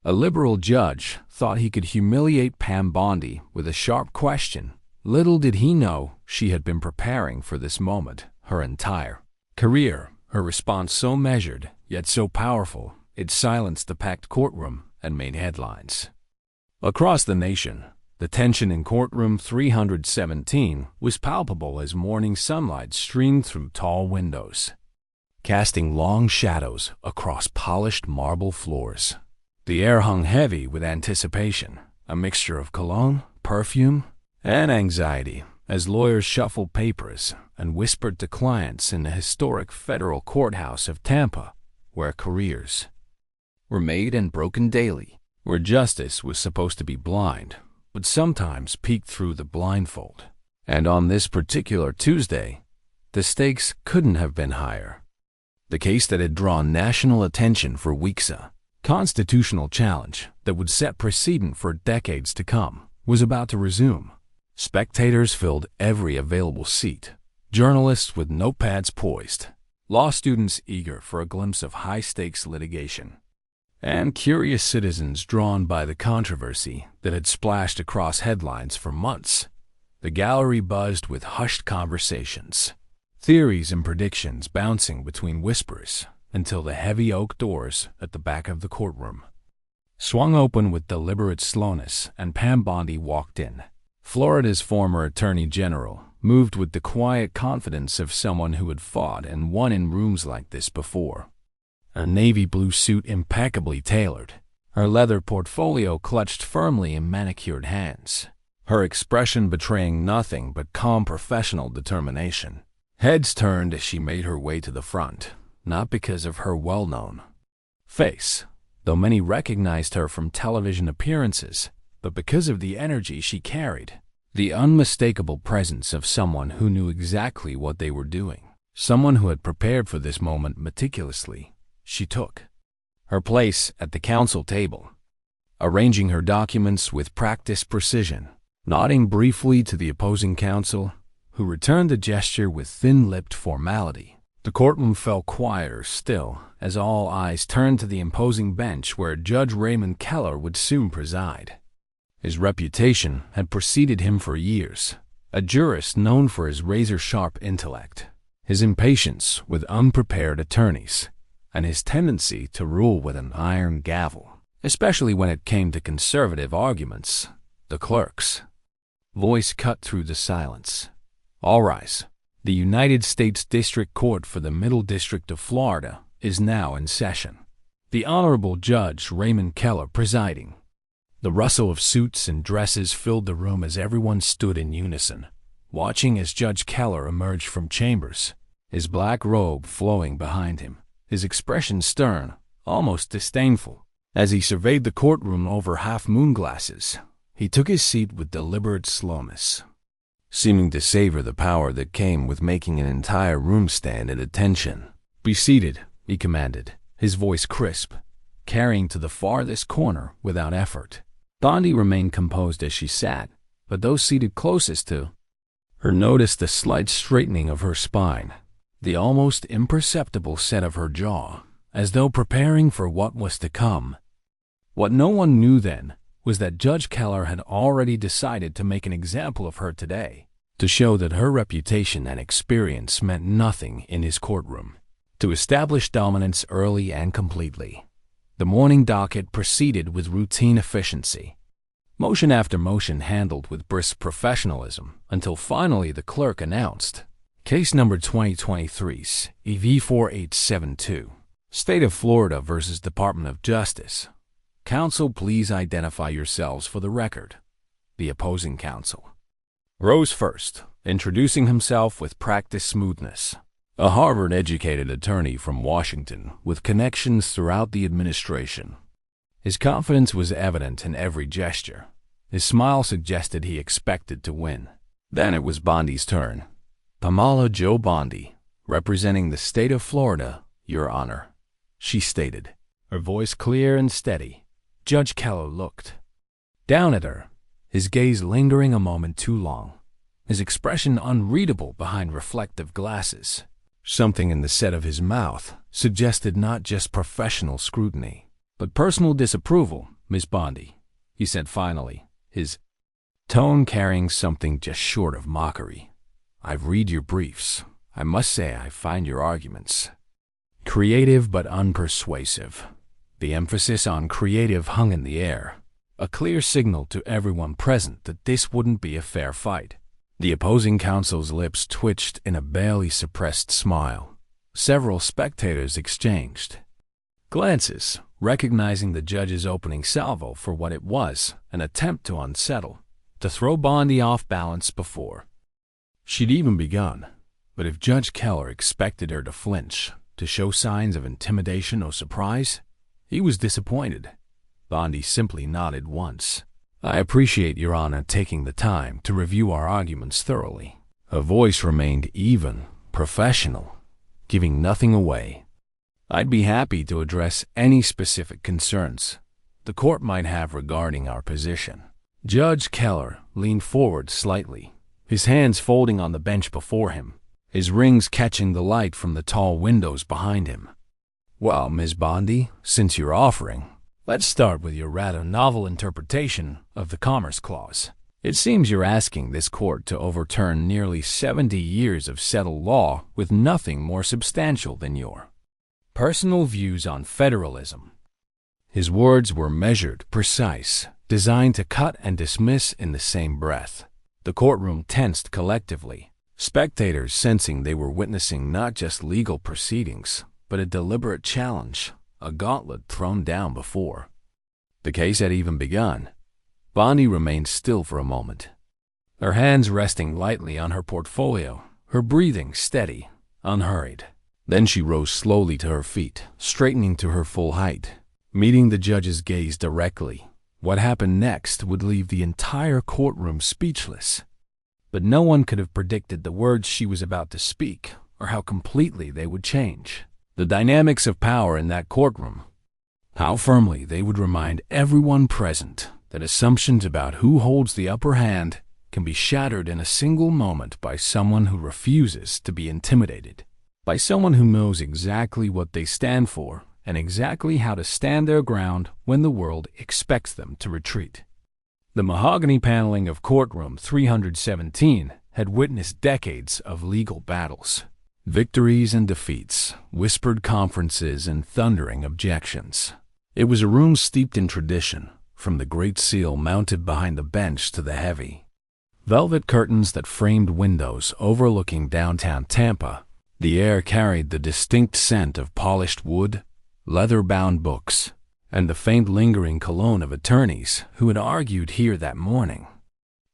A liberal judge thought he could humiliate Pam Bondi with a sharp question. Little did he know she had been preparing for this moment her entire career. Her response so measured, yet so powerful, it silenced the packed courtroom and made headlines. Across the nation, the tension in courtroom 317 was palpable as morning sunlight streamed through tall windows, casting long shadows across polished marble floors. The air hung heavy with anticipation, a mixture of cologne, perfume, and anxiety, as lawyers shuffled papers and whispered to clients in the historic federal courthouse of Tampa, where careers were made and broken daily, where justice was supposed to be blind, but sometimes peeked through the blindfold. And on this particular Tuesday, the stakes couldn't have been higher. The case that had drawn national attention for weeks, a constitutional challenge that would set precedent for decades to come, was about to resume. Spectators filled every available seat, journalists with notepads poised, law students eager for a glimpse of high-stakes litigation, and curious citizens drawn by the controversy that had splashed across headlines for months. The gallery buzzed with hushed conversations, theories and predictions bouncing between whispers until the heavy oak doors at the back of the courtroom swung open with deliberate slowness and Pam Bondi walked in. Florida's former Attorney General moved with the quiet confidence of someone who had fought and won in rooms like this before. A navy blue suit impeccably tailored, her leather portfolio clutched firmly in manicured hands, her expression betraying nothing but calm professional determination. Heads turned as she made her way to the front, not because of her well-known face, though many recognized her from television appearances, but because of the energy she carried, the unmistakable presence of someone who knew exactly what they were doing, someone who had prepared for this moment meticulously. She took her place at the counsel table, arranging her documents with practiced precision, nodding briefly to the opposing counsel, who returned the gesture with thin-lipped formality. The courtroom fell quieter still as all eyes turned to the imposing bench where Judge Raymond Keller would soon preside. His reputation had preceded him for years, a jurist known for his razor-sharp intellect, his impatience with unprepared attorneys, and his tendency to rule with an iron gavel, especially when it came to conservative arguments. The clerk's voice cut through the silence. All rise. The United States District Court for the Middle District of Florida is now in session. The Honorable Judge Raymond Keller presiding. The rustle of suits and dresses filled the room as everyone stood in unison, watching as Judge Keller emerged from chambers, his black robe flowing behind him, his expression stern, almost disdainful. As he surveyed the courtroom over half-moon glasses, he took his seat with deliberate slowness, seeming to savor the power that came with making an entire room stand at attention. "Be seated," he commanded, his voice crisp, carrying to the farthest corner without effort. Bondi remained composed as she sat, but those seated closest to her noticed the slight straightening of her spine, the almost imperceptible set of her jaw, as though preparing for what was to come. What no one knew then was that Judge Keller had already decided to make an example of her today, to show that her reputation and experience meant nothing in his courtroom, to establish dominance early and completely. The morning docket proceeded with routine efficiency, motion after motion handled with brisk professionalism, until finally the clerk announced, "Case number 2023's EV 4872, State of Florida versus Department of Justice. Counsel, please identify yourselves for the record." The opposing counsel rose first, introducing himself with practiced smoothness. A Harvard-educated attorney from Washington with connections throughout the administration. His confidence was evident in every gesture. His smile suggested he expected to win. Then it was Bondi's turn. "Pamela Jo Bondi, representing the state of Florida, Your Honor," she stated, her voice clear and steady. Judge Keller looked down at her, his gaze lingering a moment too long, his expression unreadable behind reflective glasses. Something in the set of his mouth suggested not just professional scrutiny, but personal disapproval, Miss Bondi," he said finally, his tone carrying something just short of mockery. "I've read your briefs. I must say I find your arguments creative but unpersuasive." The emphasis on creative hung in the air, a clear signal to everyone present that this wouldn't be a fair fight. The opposing counsel's lips twitched in a barely suppressed smile. Several spectators exchanged glances, recognizing the judge's opening salvo for what it was, an attempt to unsettle, to throw Bondi off balance before she'd even begun. But if Judge Keller expected her to flinch, to show signs of intimidation or surprise, he was disappointed. Bondi simply nodded once. "I appreciate Your Honor taking the time to review our arguments thoroughly." Her voice remained even, professional, giving nothing away. "I'd be happy to address any specific concerns the court might have regarding our position." Judge Keller leaned forward slightly, his hands folding on the bench before him, his rings catching the light from the tall windows behind him. "Well, Ms. Bondi, since you're offering, let's start with your rather novel interpretation of the Commerce Clause. It seems you're asking this court to overturn nearly 70 years of settled law with nothing more substantial than your personal views on federalism." His words were measured, precise, designed to cut and dismiss in the same breath. The courtroom tensed collectively, spectators sensing they were witnessing not just legal proceedings, but a deliberate challenge, a gauntlet thrown down before the case had even begun. Bondi remained still for a moment, her hands resting lightly on her portfolio, her breathing steady, unhurried. Then she rose slowly to her feet, straightening to her full height, meeting the judge's gaze directly. What happened next would leave the entire courtroom speechless. But no one could have predicted the words she was about to speak, or how completely they would change the dynamics of power in that courtroom. How firmly they would remind everyone present that assumptions about who holds the upper hand can be shattered in a single moment by someone who refuses to be intimidated, by someone who knows exactly what they stand for and exactly how to stand their ground when the world expects them to retreat. The mahogany paneling of courtroom 317 had witnessed decades of legal battles, victories and defeats, whispered conferences and thundering objections. It was a room steeped in tradition, from the great seal mounted behind the bench to the heavy velvet curtains that framed windows overlooking downtown Tampa. The air carried the distinct scent of polished wood, leather-bound books, and the faint lingering cologne of attorneys who had argued here that morning.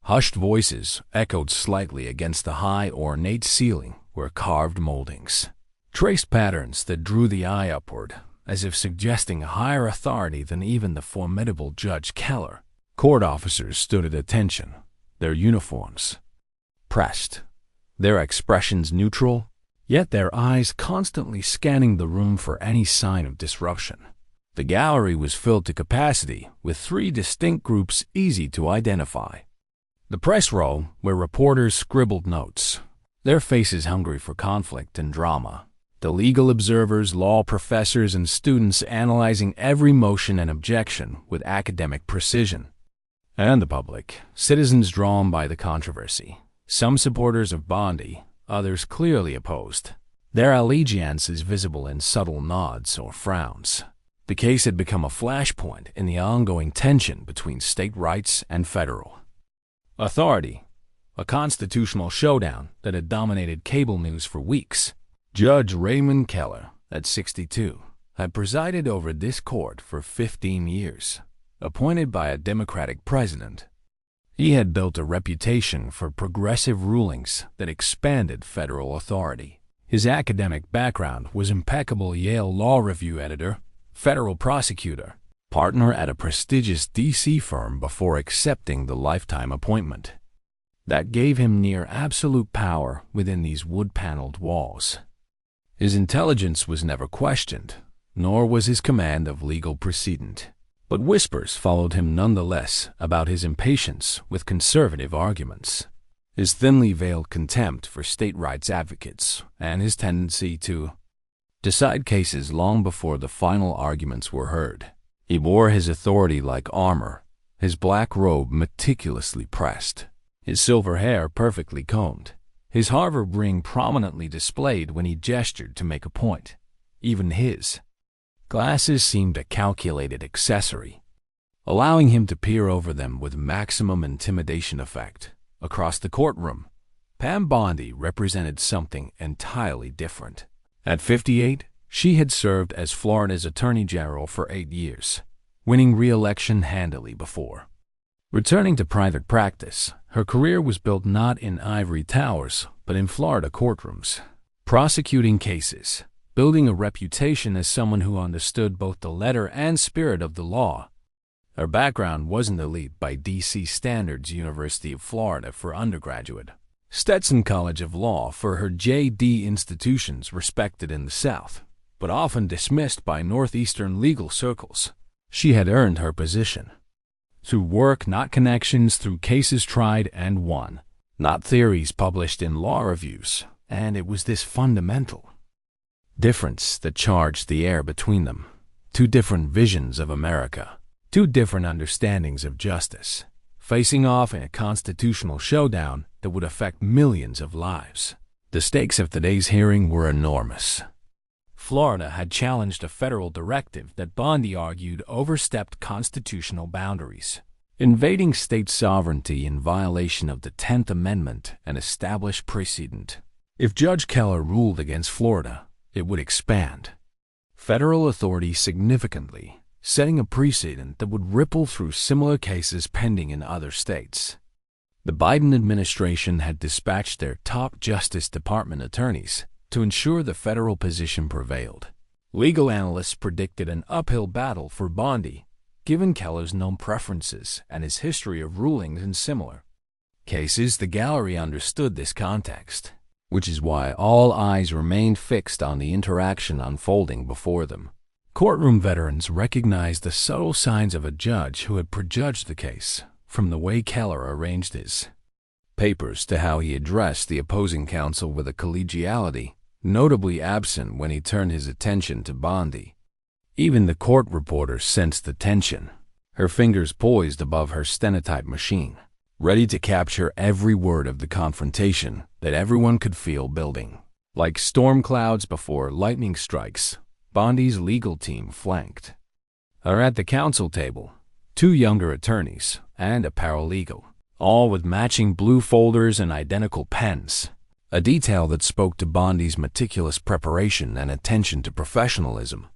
Hushed voices echoed slightly against the high, ornate ceiling where carved moldings traced patterns that drew the eye upward, as if suggesting a higher authority than even the formidable Judge Keller. Court officers stood at attention, their uniforms pressed, their expressions neutral, yet their eyes constantly scanning the room for any sign of disruption. The gallery was filled to capacity with 3 distinct groups easy to identify. The press row, where reporters scribbled notes, their faces hungry for conflict and drama. The legal observers, law professors, and students analyzing every motion and objection with academic precision. And the public, citizens drawn by the controversy, some supporters of Bondi, others clearly opposed, their allegiances visible in subtle nods or frowns. The case had become a flashpoint in the ongoing tension between state rights and federal authority, a constitutional showdown that had dominated cable news for weeks. Judge Raymond Keller, at 62, had presided over this court for 15 years, appointed by a Democratic president. He had built a reputation for progressive rulings that expanded federal authority. His academic background was impeccable: Yale Law Review editor, federal prosecutor, partner at a prestigious D.C. firm before accepting the lifetime appointment. That gave him near absolute power within these wood-paneled walls. His intelligence was never questioned, nor was his command of legal precedent. But whispers followed him nonetheless about his impatience with conservative arguments, his thinly veiled contempt for state rights advocates, and his tendency to decide cases long before the final arguments were heard. He wore his authority like armor, his black robe meticulously pressed, his silver hair perfectly combed, his Harvard ring prominently displayed when he gestured to make a point. Even his glasses seemed a calculated accessory, allowing him to peer over them with maximum intimidation effect. Across the courtroom, Pam Bondi represented something entirely different. At 58, she had served as Florida's Attorney General for 8 years, winning re-election handily before. Returning to private practice, her career was built not in ivory towers, but in Florida courtrooms, prosecuting cases, building a reputation as someone who understood both the letter and spirit of the law. Her background wasn't elite by D.C. standards. University of Florida for undergraduate, Stetson College of Law for her J.D. institutions respected in the South, but often dismissed by Northeastern legal circles. She had earned her position through work, not connections, through cases tried and won, not theories published in law reviews, and it was this fundamental difference that charged the air between them. Two different visions of America, two different understandings of justice, facing off in a constitutional showdown that would affect millions of lives. The stakes of today's hearing were enormous. Florida had challenged a federal directive that Bondi argued overstepped constitutional boundaries, invading state sovereignty in violation of the 10th Amendment and established precedent. If Judge Keller ruled against Florida, it would expand federal authority significantly, setting a precedent that would ripple through similar cases pending in other states. The Biden administration had dispatched their top Justice Department attorneys to ensure the federal position prevailed. Legal analysts predicted an uphill battle for Bondi, given Keller's known preferences and his history of rulings in similar cases. The gallery understood this context, which is why all eyes remained fixed on the interaction unfolding before them. Courtroom veterans recognized the subtle signs of a judge who had prejudged the case, from the way Keller arranged his papers to how he addressed the opposing counsel with a collegiality notably absent when he turned his attention to Bondi. Even the court reporter sensed the tension, her fingers poised above her stenotype machine, ready to capture every word of the confrontation that everyone could feel building. Like storm clouds before lightning strikes, Bondi's legal team flanked her at the counsel table, 2 younger attorneys and a paralegal, all with matching blue folders and identical pens, a detail that spoke to Bondi's meticulous preparation and attention to professionalism.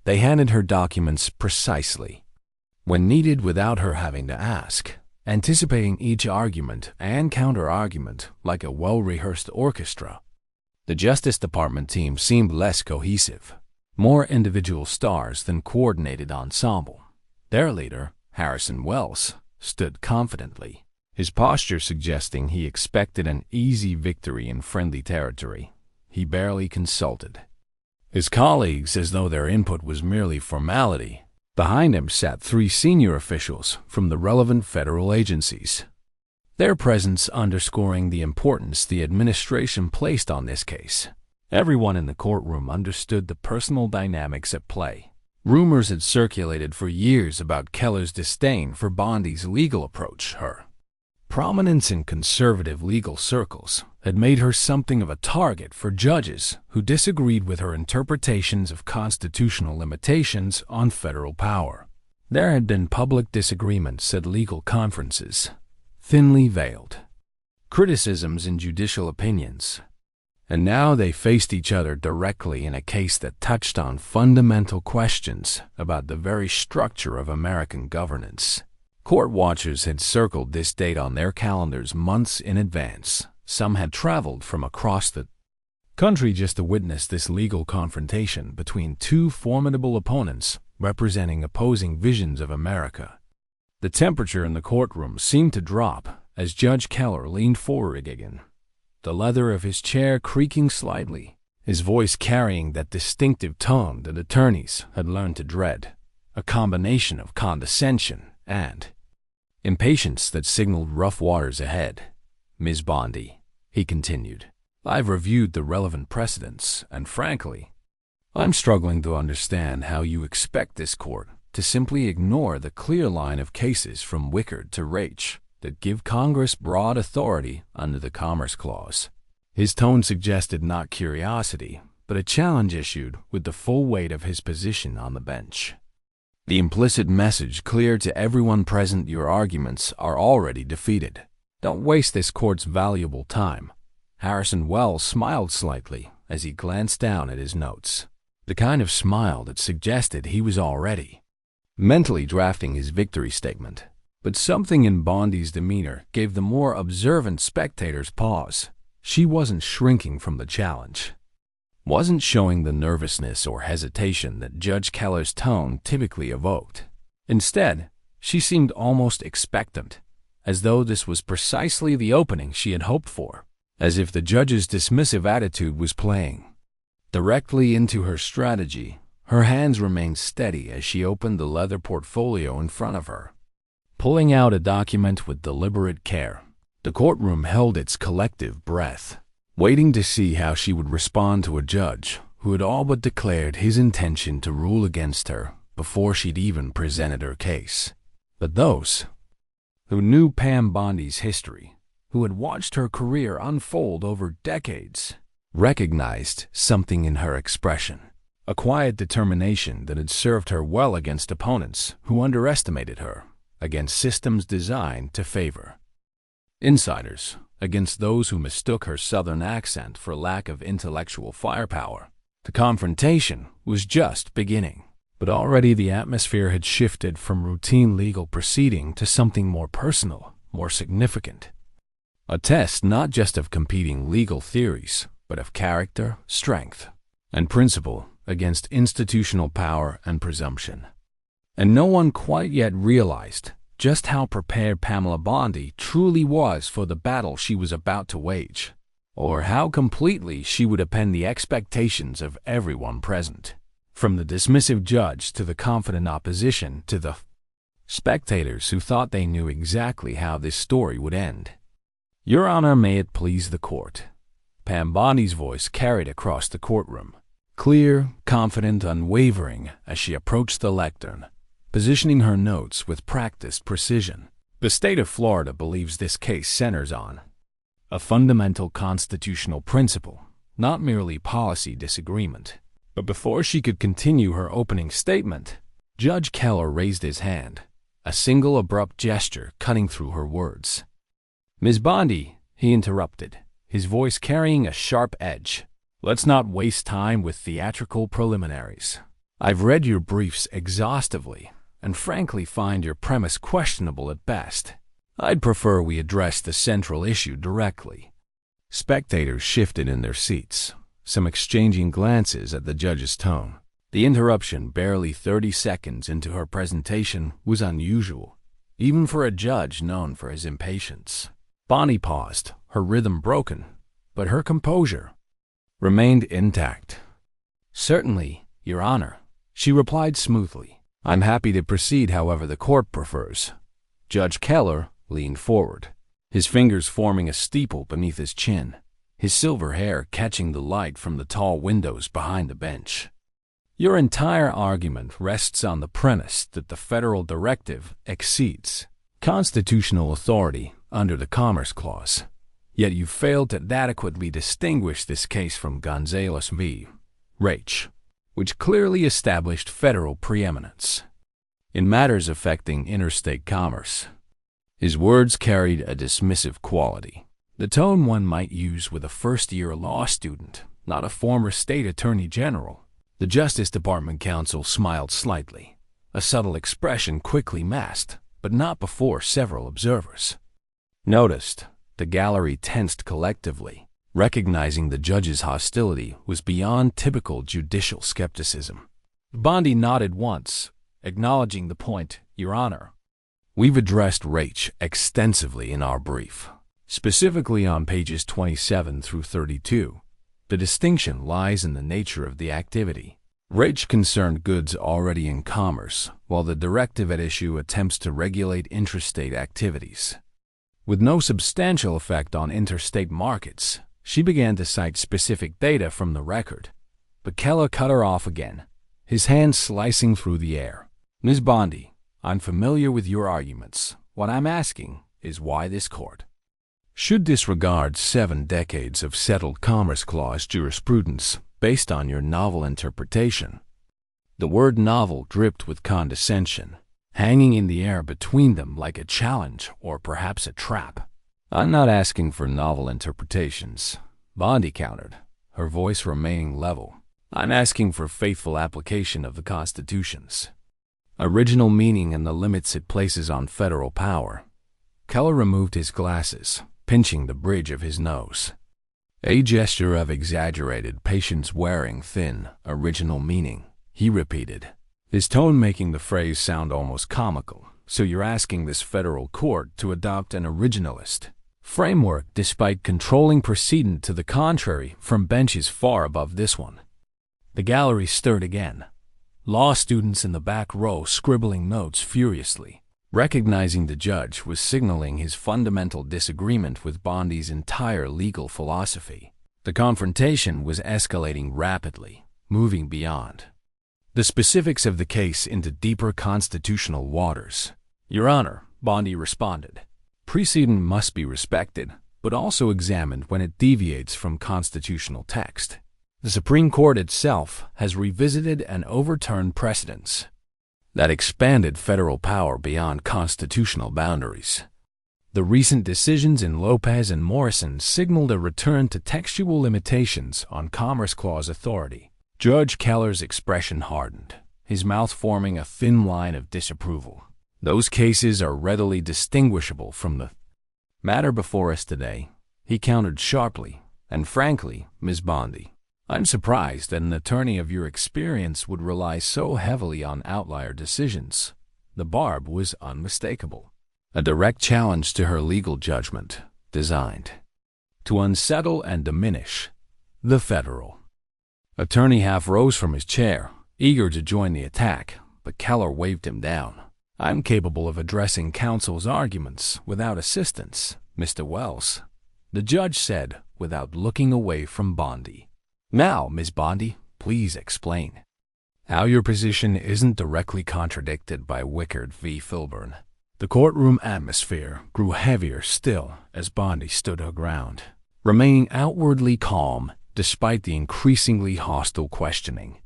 They handed her documents precisely when needed without her having to ask, anticipating each argument and counter-argument like a well-rehearsed orchestra. The Justice Department team seemed less cohesive, more individual stars than coordinated ensemble. Their leader, Harrison Wells, stood confidently, his posture suggesting he expected an easy victory in friendly territory. He barely consulted his colleagues as though their input was merely formality. Behind him sat 3 senior officials from the relevant federal agencies, their presence underscoring the importance the administration placed on this case. Everyone in the courtroom understood the personal dynamics at play. Rumors had circulated for years about Keller's disdain for Bondi's legal approach. Her prominence in conservative legal circles had made her something of a target for judges who disagreed with her interpretations of constitutional limitations on federal power. There had been public disagreements at legal conferences, thinly veiled criticisms in judicial opinions, and now they faced each other directly in a case that touched on fundamental questions about the very structure of American governance. Court watchers had circled this date on their calendars months in advance. Some had traveled from across the country just to witness this legal confrontation between 2 formidable opponents representing opposing visions of America. The temperature in the courtroom seemed to drop as Judge Keller leaned forward again, the leather of his chair creaking slightly, his voice carrying that distinctive tone that attorneys had learned to dread, a combination of condescension and impatience that signaled rough waters ahead. "Ms. Bondi," he continued, "I've reviewed the relevant precedents, and frankly, I'm struggling to understand how you expect this court to simply ignore the clear line of cases from Wickard to Raich that give Congress broad authority under the Commerce Clause. His tone suggested not curiosity, but a challenge issued with the full weight of his position on the bench. The implicit message clear to everyone present: your arguments are already defeated. Don't waste this court's valuable time. Harrison Wells smiled slightly as he glanced down at his notes, the kind of smile that suggested he was already mentally drafting his victory statement. But something in Bondi's demeanor gave the more observant spectators pause. She wasn't shrinking from the challenge, wasn't showing the nervousness or hesitation that Judge Keller's tone typically evoked. Instead, she seemed almost expectant, as though this was precisely the opening she had hoped for, as if the judge's dismissive attitude was playing directly into her strategy. Her hands remained steady as she opened the leather portfolio in front of her, pulling out a document with deliberate care. The courtroom held its collective breath, waiting to see how she would respond to a judge who had all but declared his intention to rule against her before she'd even presented her case. But those who knew Pam Bondi's history, who had watched her career unfold over decades, recognized something in her expression, a quiet determination that had served her well against opponents who underestimated her, against systems designed to favor insiders, against those who mistook her Southern accent for lack of intellectual firepower. The confrontation was just beginning, but already the atmosphere had shifted from routine legal proceeding to something more personal, more significant. A test not just of competing legal theories, but of character, strength, and principle against institutional power and presumption. And no one quite yet realized just how prepared Pamela Bondi truly was for the battle she was about to wage, or how completely she would upend the expectations of everyone present, from the dismissive judge to the confident opposition to the spectators who thought they knew exactly how this story would end. "Your Honor, may it please the court." Pam Bondi's voice carried across the courtroom, clear, confident, unwavering, as she approached the lectern, positioning her notes with practiced precision. The state of Florida believes this case centers on a fundamental constitutional principle, not merely policy disagreement. But before she could continue her opening statement, Judge Keller raised his hand, a single abrupt gesture cutting through her words. "Ms. Bondi," he interrupted, his voice carrying a sharp edge, "let's not waste time with theatrical preliminaries. I've read your briefs exhaustively, and frankly find your premise questionable at best. I'd prefer we address the central issue directly." Spectators shifted in their seats, some exchanging glances at the judge's tone. The interruption, barely 30 seconds into her presentation, was unusual, even for a judge known for his impatience. Bonnie paused, her rhythm broken, but her composure remained intact. "Certainly, Your Honor," she replied smoothly. "I'm happy to proceed however the court prefers." Judge Keller leaned forward, his fingers forming a steeple beneath his chin, his silver hair catching the light from the tall windows behind the bench. "Your entire argument rests on the premise that the federal directive exceeds constitutional authority under the Commerce Clause. Yet you failed to adequately distinguish this case from Gonzales v. Raich, which clearly established federal preeminence in matters affecting interstate commerce." His words carried a dismissive quality, the tone one might use with a first-year law student, not a former state attorney general. The Justice Department counsel smiled slightly, a subtle expression quickly masked, but not before several observers noticed. The gallery tensed collectively, recognizing the judge's hostility was beyond typical judicial skepticism. Bondi nodded once, acknowledging the point. "Your Honor, we've addressed Raich extensively in our brief, specifically on pages 27 through 32. The distinction lies in the nature of the activity. Raich concerned goods already in commerce, while the directive at issue attempts to regulate intrastate activities. With no substantial effect on interstate markets." She began to cite specific data from the record, but Keller cut her off again, his hand slicing through the air. Ms. Bondi, I'm familiar with your arguments. What I'm asking is why this court should disregard 7 decades of settled Commerce Clause jurisprudence based on your novel interpretation. The word novel dripped with condescension, hanging in the air between them like a challenge or perhaps a trap. I'm not asking for novel interpretations, Bondi countered, her voice remaining level. I'm asking for faithful application of the Constitution's original meaning and the limits it places on federal power. Keller removed his glasses, pinching the bridge of his nose. A gesture of exaggerated patience wearing thin, original meaning, he repeated, his tone making the phrase sound almost comical. So you're asking this federal court to adopt an originalist framework despite controlling precedent to the contrary from benches far above this one. The gallery stirred again. Law students in the back row scribbling notes furiously, recognizing the judge was signaling his fundamental disagreement with Bondi's entire legal philosophy. The confrontation was escalating rapidly, moving beyond the specifics of the case into deeper constitutional waters. Your Honor, Bondi responded, precedent must be respected, but also examined when it deviates from constitutional text. The Supreme Court itself has revisited and overturned precedents that expanded federal power beyond constitutional boundaries. The recent decisions in Lopez and Morrison signaled a return to textual limitations on Commerce Clause authority. Judge Keller's expression hardened, his mouth forming a thin line of disapproval. Those cases are readily distinguishable from the matter before us today, he countered sharply, and frankly, Ms. Bondi, I'm surprised that an attorney of your experience would rely so heavily on outlier decisions. The barb was unmistakable, a direct challenge to her legal judgment, designed to unsettle and diminish the federal. Attorney half rose from his chair, eager to join the attack, but Keller waved him down. I'm capable of addressing counsel's arguments without assistance, Mr. Wells, the judge said without looking away from Bondi. Now, Ms. Bondi, please explain how your position isn't directly contradicted by Wickard v. Filburn. The courtroom atmosphere grew heavier still as Bondi stood her ground, remaining outwardly calm despite the increasingly hostile questioning.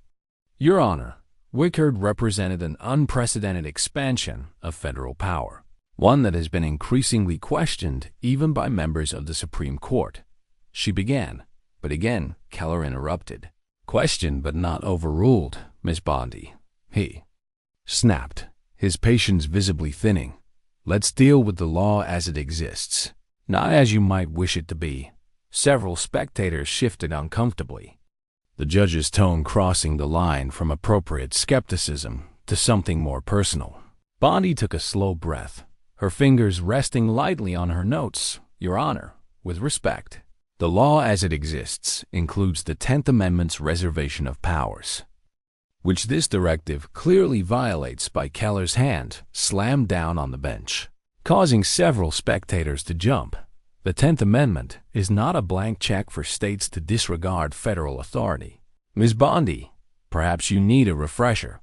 Your Honor, Wickard represented an unprecedented expansion of federal power, one that has been increasingly questioned even by members of the Supreme Court. She began, but again Keller interrupted. Questioned but not overruled, Miss Bondi, he snapped, his patience visibly thinning. Let's deal with the law as it exists, not as you might wish it to be. Several spectators shifted uncomfortably, the judge's tone crossing the line from appropriate skepticism to something more personal. Bondi took a slow breath, her fingers resting lightly on her notes. Your Honor, with respect, the law as it exists includes the 10th Amendment's reservation of powers, which this directive clearly violates by Keller's hand slammed down on the bench, causing several spectators to jump. The 10th Amendment is not a blank check for states to disregard federal authority. Ms. Bondi, perhaps you need a refresher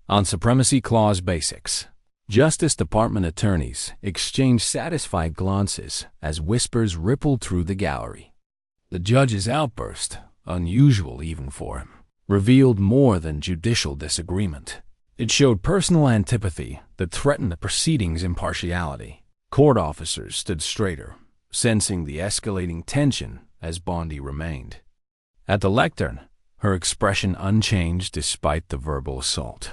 on Supremacy Clause basics. Justice Department attorneys exchanged satisfied glances as whispers rippled through the gallery. The judge's outburst, unusual even for him, revealed more than judicial disagreement. It showed personal antipathy that threatened the proceedings' impartiality. Court officers stood straighter, sensing the escalating tension as Bondi remained at the lectern, her expression unchanged despite the verbal assault.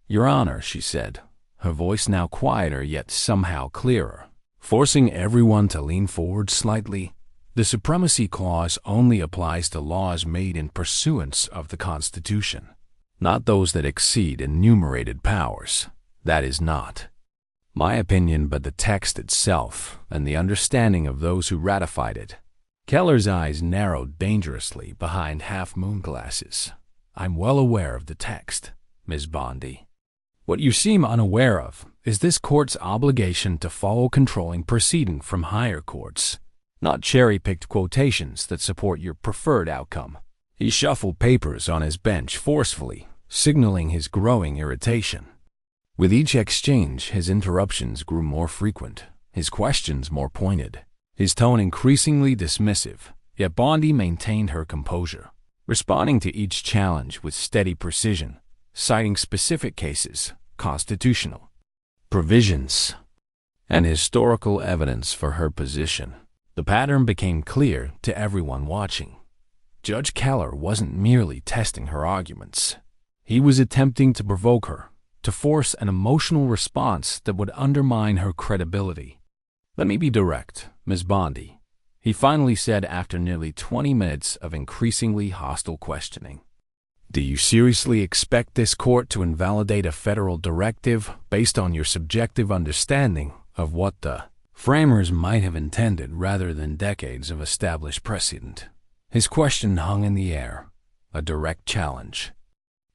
Your Honor, she said, her voice now quieter yet somehow clearer, forcing everyone to lean forward slightly. The Supremacy Clause only applies to laws made in pursuance of the Constitution, not those that exceed enumerated powers. That is not my opinion, but the text itself and the understanding of those who ratified it. Keller's eyes narrowed dangerously behind half-moon glasses. I'm well aware of the text, Ms. Bondi. What you seem unaware of is this court's obligation to follow controlling precedent from higher courts, not cherry-picked quotations that support your preferred outcome. He shuffled papers on his bench forcefully, signaling his growing irritation. With each exchange, his interruptions grew more frequent, his questions more pointed, his tone increasingly dismissive, yet Bondi maintained her composure, responding to each challenge with steady precision, citing specific cases, constitutional provisions, and historical evidence for her position. The pattern became clear to everyone watching. Judge Keller wasn't merely testing her arguments. He was attempting to provoke her, to force an emotional response that would undermine her credibility. "Let me be direct, Ms. Bondi," he finally said after nearly 20 minutes of increasingly hostile questioning. "Do you seriously expect this court to invalidate a federal directive based on your subjective understanding of what the framers might have intended rather than decades of established precedent?" His question hung in the air, a direct challenge,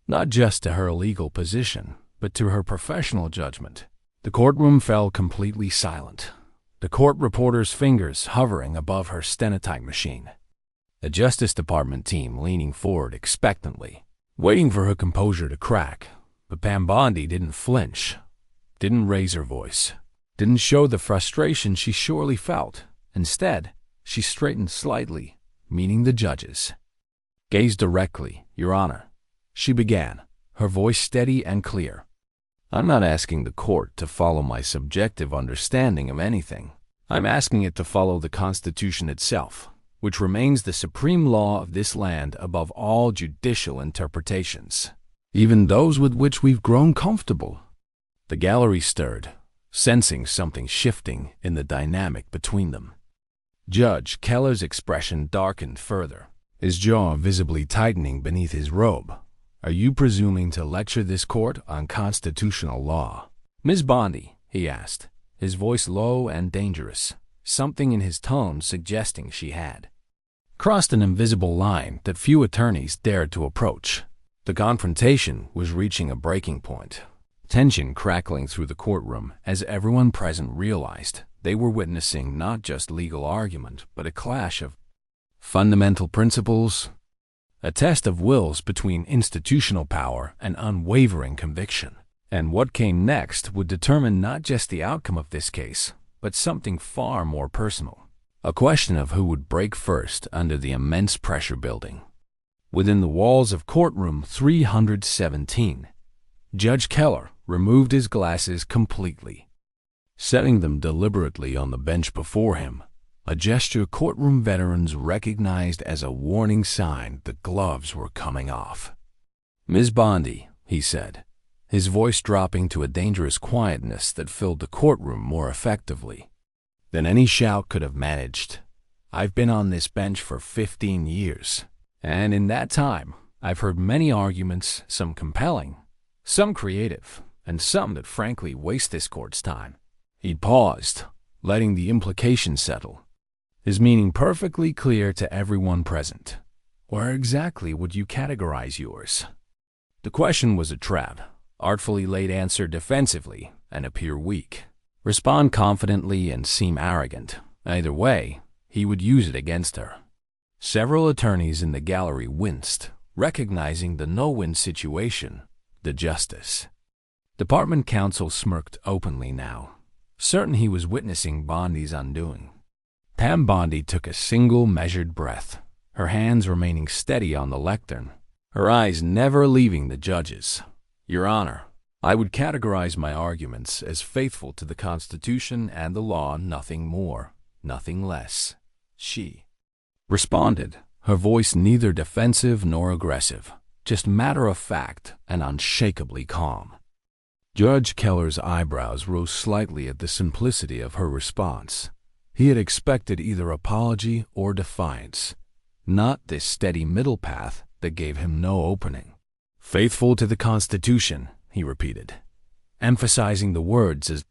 not just to her legal position, but to her professional judgment. The courtroom fell completely silent, the court reporter's fingers hovering above her stenotype machine, the Justice Department team leaning forward expectantly, waiting for her composure to crack. But Pam Bondi didn't flinch, didn't raise her voice, didn't show the frustration she surely felt. Instead, she straightened slightly, meeting the judges. "Gaze directly, Your Honor," she began, her voice steady and clear. "I'm not asking the court to follow my subjective understanding of anything. I'm asking it to follow the Constitution itself, which remains the supreme law of this land above all judicial interpretations, even those with which we've grown comfortable." The gallery stirred, sensing something shifting in the dynamic between them. Judge Keller's expression darkened further, his jaw visibly tightening beneath his robe. "Are you presuming to lecture this court on constitutional law, Ms. Bondi?" he asked, his voice low and dangerous, something in his tone suggesting she had crossed an invisible line that few attorneys dared to approach. The confrontation was reaching a breaking point, tension crackling through the courtroom as everyone present realized they were witnessing not just legal argument, but a clash of fundamental principles, a test of wills between institutional power and unwavering conviction. And what came next would determine not just the outcome of this case, but something far more personal. A question of who would break first under the immense pressure building. Within the walls of courtroom 317, Judge Keller removed his glasses completely, setting them deliberately on the bench before him, a gesture courtroom veterans recognized as a warning sign the gloves were coming off. "Ms. Bondi," he said, his voice dropping to a dangerous quietness that filled the courtroom more effectively than any shout could have managed. "I've been on this bench for 15 years, and in that time, I've heard many arguments, some compelling, some creative, and some that frankly waste this court's time." He paused, letting the implication settle, his meaning perfectly clear to everyone present. "Where exactly would you categorize yours?" The question was a trap, artfully laid answer defensively and appear weak. Respond confidently and seem arrogant. Either way, he would use it against her. Several attorneys in the gallery winced, recognizing the no-win situation, the justice. Department counsel smirked openly now, certain he was witnessing Bondi's undoing. Pam Bondi took a single measured breath, her hands remaining steady on the lectern, her eyes never leaving the judges. "Your Honor, I would categorize my arguments as faithful to the Constitution and the law, nothing more, nothing less," she responded, her voice neither defensive nor aggressive, just matter-of-fact and unshakably calm. Judge Keller's eyebrows rose slightly at the simplicity of her response. He had expected either apology or defiance, not this steady middle path that gave him no opening. "Faithful to the Constitution," he repeated, emphasizing the words as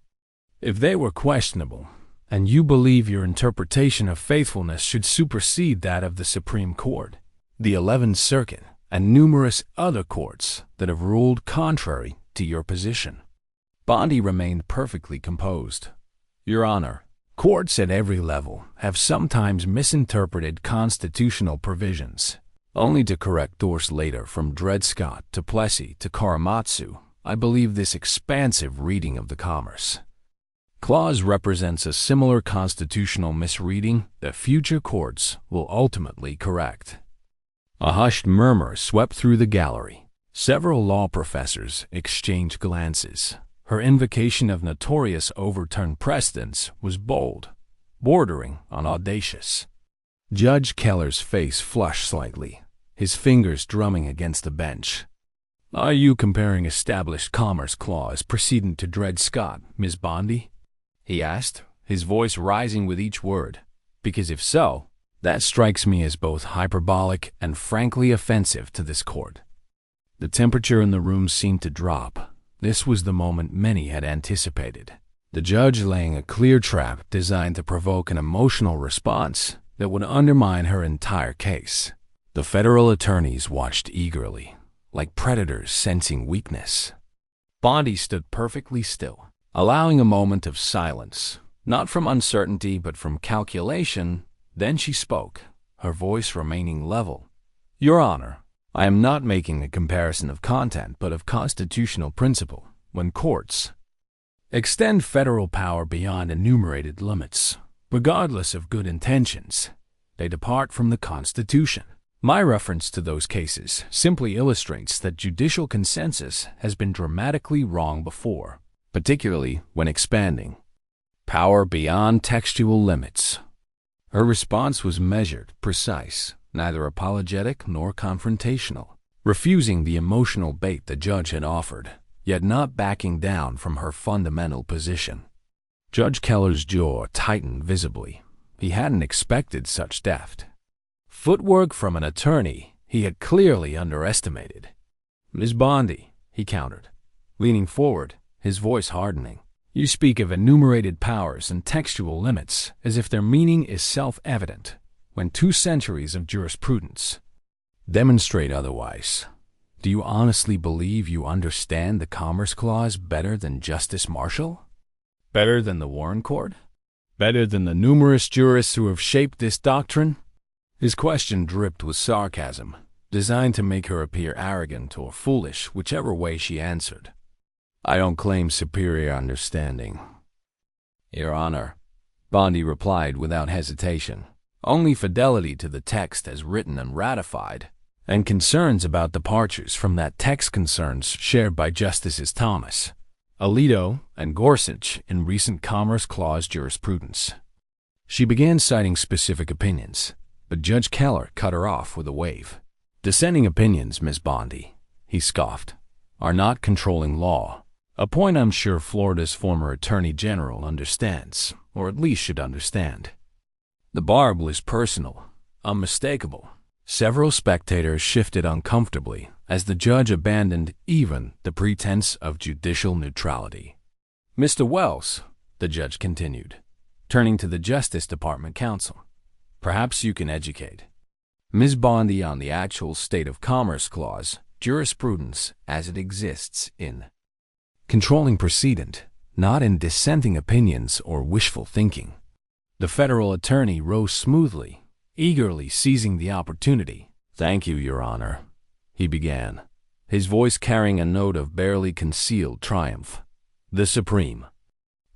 if they were questionable. "And you believe your interpretation of faithfulness should supersede that of the Supreme Court, the 11th Circuit, and numerous other courts that have ruled contrary to your position?" Bondi remained perfectly composed. "Your Honor, courts at every level have sometimes misinterpreted constitutional provisions, only to correct course later from Dred Scott to Plessy to Karamazov I believe this expansive reading of the Commerce Clause represents a similar constitutional misreading that future courts will ultimately correct. A hushed murmur swept through the gallery. Several law professors exchanged glances. Her invocation of notorious overturned precedents was bold, bordering on audacious. Judge Keller's face flushed slightly, his fingers drumming against the bench. Are you comparing established Commerce Clause precedent to Dred Scott, Ms. Bondi? He asked, his voice rising with each word. Because if so, that strikes me as both hyperbolic and frankly offensive to this court. The temperature in the room seemed to drop. This was the moment many had anticipated. The judge laying a clear trap designed to provoke an emotional response that would undermine her entire case. The federal attorneys watched eagerly, like predators sensing weakness. Bondi stood perfectly still, allowing a moment of silence, not from uncertainty but from calculation. Then she spoke, her voice remaining level. Your Honor, I am not making a comparison of content but of constitutional principle. When courts extend federal power beyond enumerated limits, regardless of good intentions, they depart from the Constitution. My reference to those cases simply illustrates that judicial consensus has been dramatically wrong before, particularly when expanding power beyond textual limits. Her response was measured, precise, neither apologetic nor confrontational, refusing the emotional bait the judge had offered, yet not backing down from her fundamental position. Judge Keller's jaw tightened visibly. He hadn't expected such deft footwork from an attorney he had clearly underestimated. Ms. Bondi, he countered, leaning forward, his voice hardening. You speak of enumerated powers and textual limits as if their meaning is self-evident, when 2 centuries of jurisprudence demonstrate otherwise. Do you honestly believe you understand the Commerce Clause better than Justice Marshall? Better than the Warren Court? Better than the numerous jurists who have shaped this doctrine? His question dripped with sarcasm, designed to make her appear arrogant or foolish, whichever way she answered. I don't claim superior understanding, Your Honor, Bondi replied without hesitation. Only fidelity to the text as written and ratified, and concerns about departures from that text concerns shared by Justices Thomas, Alito, and Gorsuch in recent Commerce Clause jurisprudence. She began citing specific opinions, but Judge Keller cut her off with a wave. Dissenting opinions, Ms. Bondi, he scoffed, are not controlling law, a point I'm sure Florida's former Attorney General understands, or at least should understand. The barb was personal, unmistakable. Several spectators shifted uncomfortably as the judge abandoned even the pretense of judicial neutrality. Mr. Wells, the judge continued, turning to the Justice Department counsel, perhaps you can educate Ms. Bondi on the actual state of Commerce Clause jurisprudence as it exists in controlling precedent, not in dissenting opinions or wishful thinking. The federal attorney rose smoothly, eagerly seizing the opportunity. Thank you, Your Honor, he began, his voice carrying a note of barely concealed triumph. The Supreme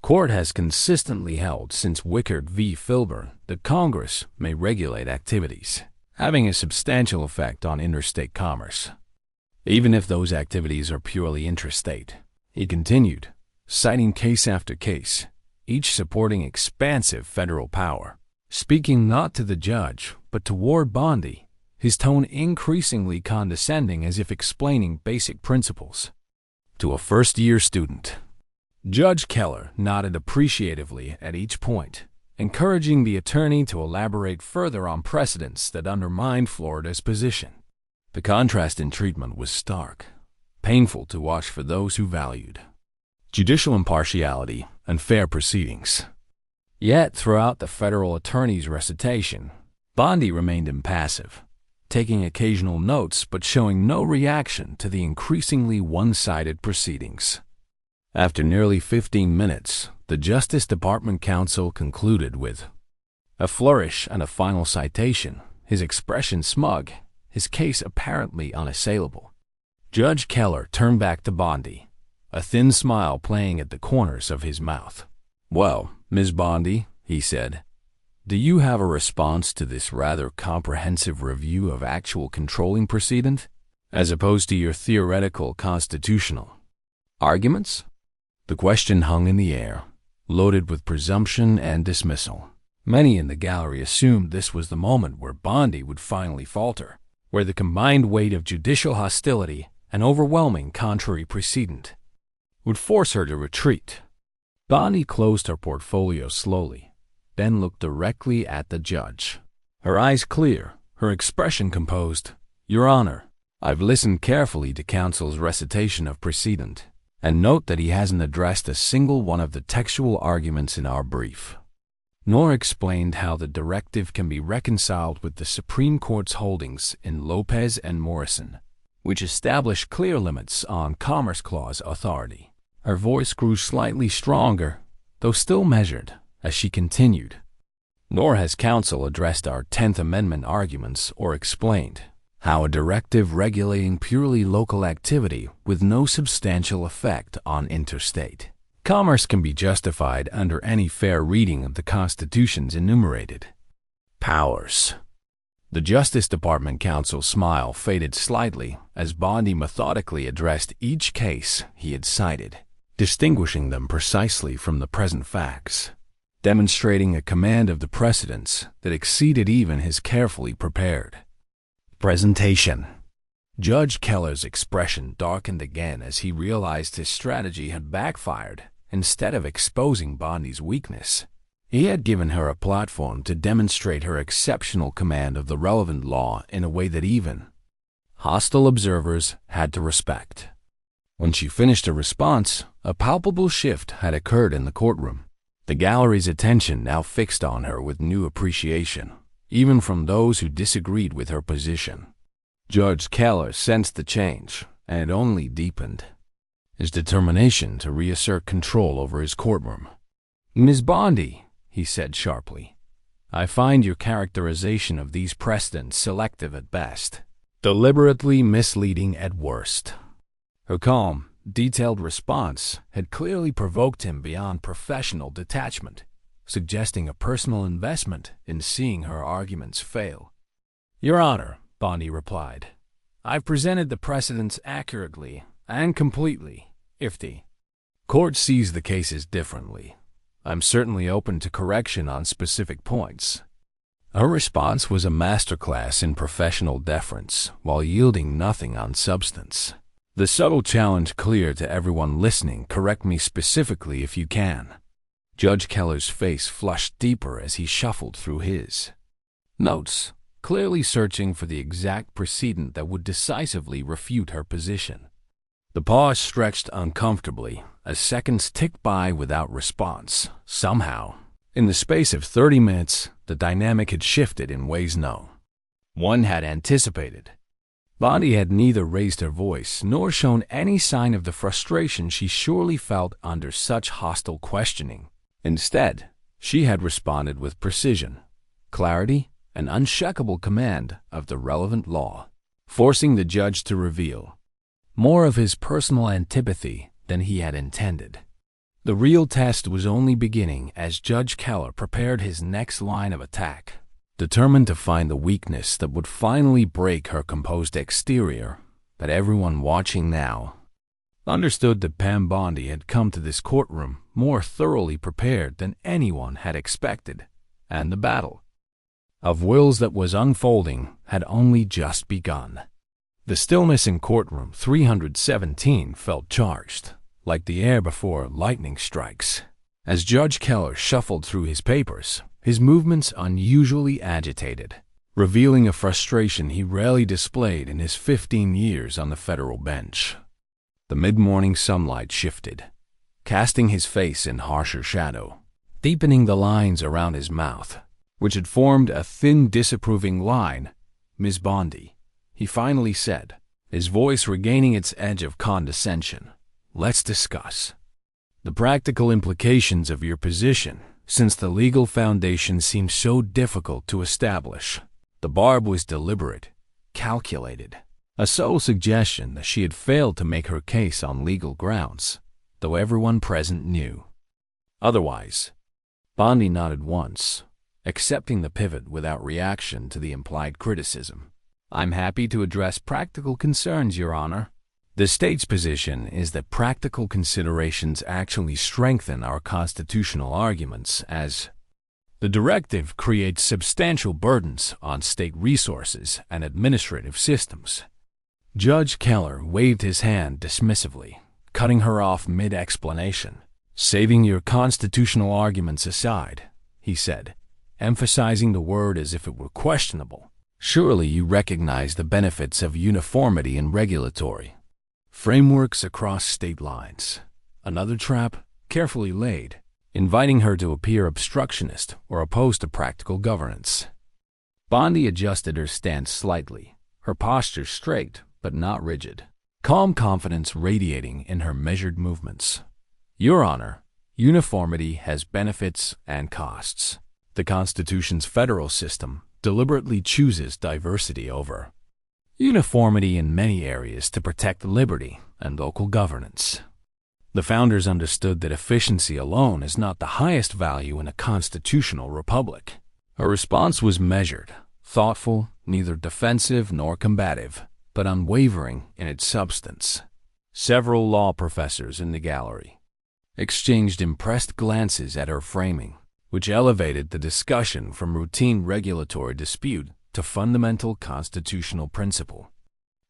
Court has consistently held since Wickard v. Filbert that Congress may regulate activities having a substantial effect on interstate commerce, even if those activities are purely intrastate. He continued, citing case after case, each supporting expansive federal power. Speaking not to the judge, but toward Bondi, his tone increasingly condescending as if explaining basic principles to a first-year student. Judge Keller nodded appreciatively at each point, encouraging the attorney to elaborate further on precedents that undermined Florida's position. The contrast in treatment was stark, painful to watch for those who valued judicial impartiality and fair proceedings. Yet, throughout the federal attorney's recitation, Bondi remained impassive, taking occasional notes but showing no reaction to the increasingly one-sided proceedings. After nearly 15 minutes, the Justice Department counsel concluded with a flourish and a final citation, his expression smug, his case apparently unassailable. Judge Keller turned back to Bondi, a thin smile playing at the corners of his mouth. "Well, Ms. Bondi," he said, "do you have a response to this rather comprehensive review of actual controlling precedent, as opposed to your theoretical constitutional arguments?" The question hung in the air, loaded with presumption and dismissal. Many in the gallery assumed this was the moment where Bondi would finally falter, where the combined weight of judicial hostility and overwhelming contrary precedent would force her to retreat. Bondi closed her portfolio slowly, then looked directly at the judge. Her eyes clear, her expression composed. "Your Honor, I've listened carefully to counsel's recitation of precedent, and note that he hasn't addressed a single one of the textual arguments in our brief, nor explained how the directive can be reconciled with the Supreme Court's holdings in Lopez and Morrison, which establish clear limits on Commerce Clause authority." Her voice grew slightly stronger, though still measured, as she continued. "Nor has counsel addressed our 10th Amendment arguments or explained how a directive regulating purely local activity with no substantial effect on interstate commerce can be justified under any fair reading of the Constitution's enumerated powers." The Justice Department counsel's smile faded slightly as Bondi methodically addressed each case he had cited, distinguishing them precisely from the present facts, demonstrating a command of the precedents that exceeded even his carefully prepared presentation. Judge Keller's expression darkened again as he realized his strategy had backfired. Instead of exposing Bondi's weakness, he had given her a platform to demonstrate her exceptional command of the relevant law in a way that even hostile observers had to respect. When she finished her response, a palpable shift had occurred in the courtroom. The gallery's attention now fixed on her with new appreciation, even from those who disagreed with her position. Judge Keller sensed the change, and it only deepened his determination to reassert control over his courtroom. "Ms. Bondi," he said sharply, "I find your characterization of these precedents selective at best, deliberately misleading at worst." Her calm, detailed response had clearly provoked him beyond professional detachment, suggesting a personal investment in seeing her arguments fail. "Your Honor," Bondi replied, "I've presented the precedents accurately and completely. If the court sees the cases differently, I'm certainly open to correction on specific points." Her response was a masterclass in professional deference while yielding nothing on substance. The subtle challenge clear to everyone listening: "Correct me specifically if you can." Judge Keller's face flushed deeper as he shuffled through his notes, clearly searching for the exact precedent that would decisively refute her position. The pause stretched uncomfortably as seconds ticked by without response. Somehow, in the space of 30 minutes, the dynamic had shifted in ways no one had anticipated. Bondi had neither raised her voice nor shown any sign of the frustration she surely felt under such hostile questioning. Instead, she had responded with precision, clarity, and unshakable command of the relevant law, forcing the judge to reveal more of his personal antipathy than he had intended. The real test was only beginning as Judge Keller prepared his next line of attack, determined to find the weakness that would finally break her composed exterior. But everyone watching now understood that Pam Bondi had come to this courtroom more thoroughly prepared than anyone had expected, and the battle of wills that was unfolding had only just begun. The stillness in courtroom 317 felt charged, like the air before lightning strikes. As Judge Keller shuffled through his papers, his movements unusually agitated, revealing a frustration he rarely displayed in his 15 years on the federal bench. The mid-morning sunlight shifted, casting his face in harsher shadow, deepening the lines around his mouth, which had formed a thin, disapproving line. "Ms. Bondi," he finally said, his voice regaining its edge of condescension, "let's discuss the practical implications of your position, since the legal foundation seems so difficult to establish." The barb was deliberate, calculated. a sole suggestion that she had failed to make her case on legal grounds, though everyone present knew otherwise. Bondi nodded once, accepting the pivot without reaction to the implied criticism. "I'm happy to address practical concerns, Your Honor." The state's position is that practical considerations actually strengthen our constitutional arguments, as the directive creates substantial burdens on state resources and administrative systems. Judge Keller waved his hand dismissively, cutting her off mid-explanation. "Saving your constitutional arguments aside," he said, emphasizing the word as if it were questionable, "surely you recognize the benefits of uniformity in regulatory frameworks across state lines." Another trap, carefully laid, inviting her to appear obstructionist or opposed to practical governance. Bondi adjusted her stance slightly, her posture straight but not rigid, calm confidence radiating in her measured movements. "Your Honor, uniformity has benefits and costs. The Constitution's federal system deliberately chooses diversity over uniformity in many areas to protect liberty and local governance. The founders understood that efficiency alone is not the highest value in a constitutional republic." Her response was measured, thoughtful, neither defensive nor combative, but unwavering in its substance. Several law professors in the gallery exchanged impressed glances at her framing, which elevated the discussion from routine regulatory dispute to fundamental constitutional principle.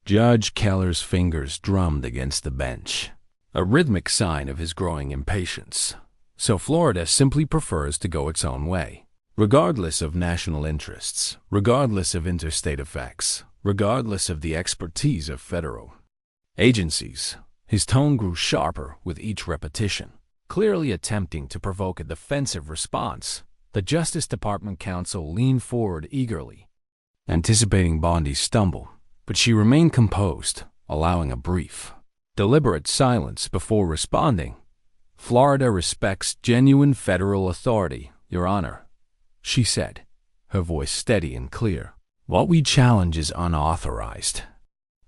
Judge Keller's fingers drummed against the bench, a rhythmic sign of his growing impatience. So Florida simply prefers to go its own way, regardless of national interests, regardless of interstate effects, regardless of the expertise of federal agencies. His tone grew sharper with each repetition, clearly attempting to provoke a defensive response. The Justice Department counsel leaned forward eagerly, anticipating Bondi's stumble, but she remained composed, allowing a brief, deliberate silence before responding. "Florida respects genuine federal authority, Your Honor," she said, her voice steady and clear. "What we challenge is unauthorized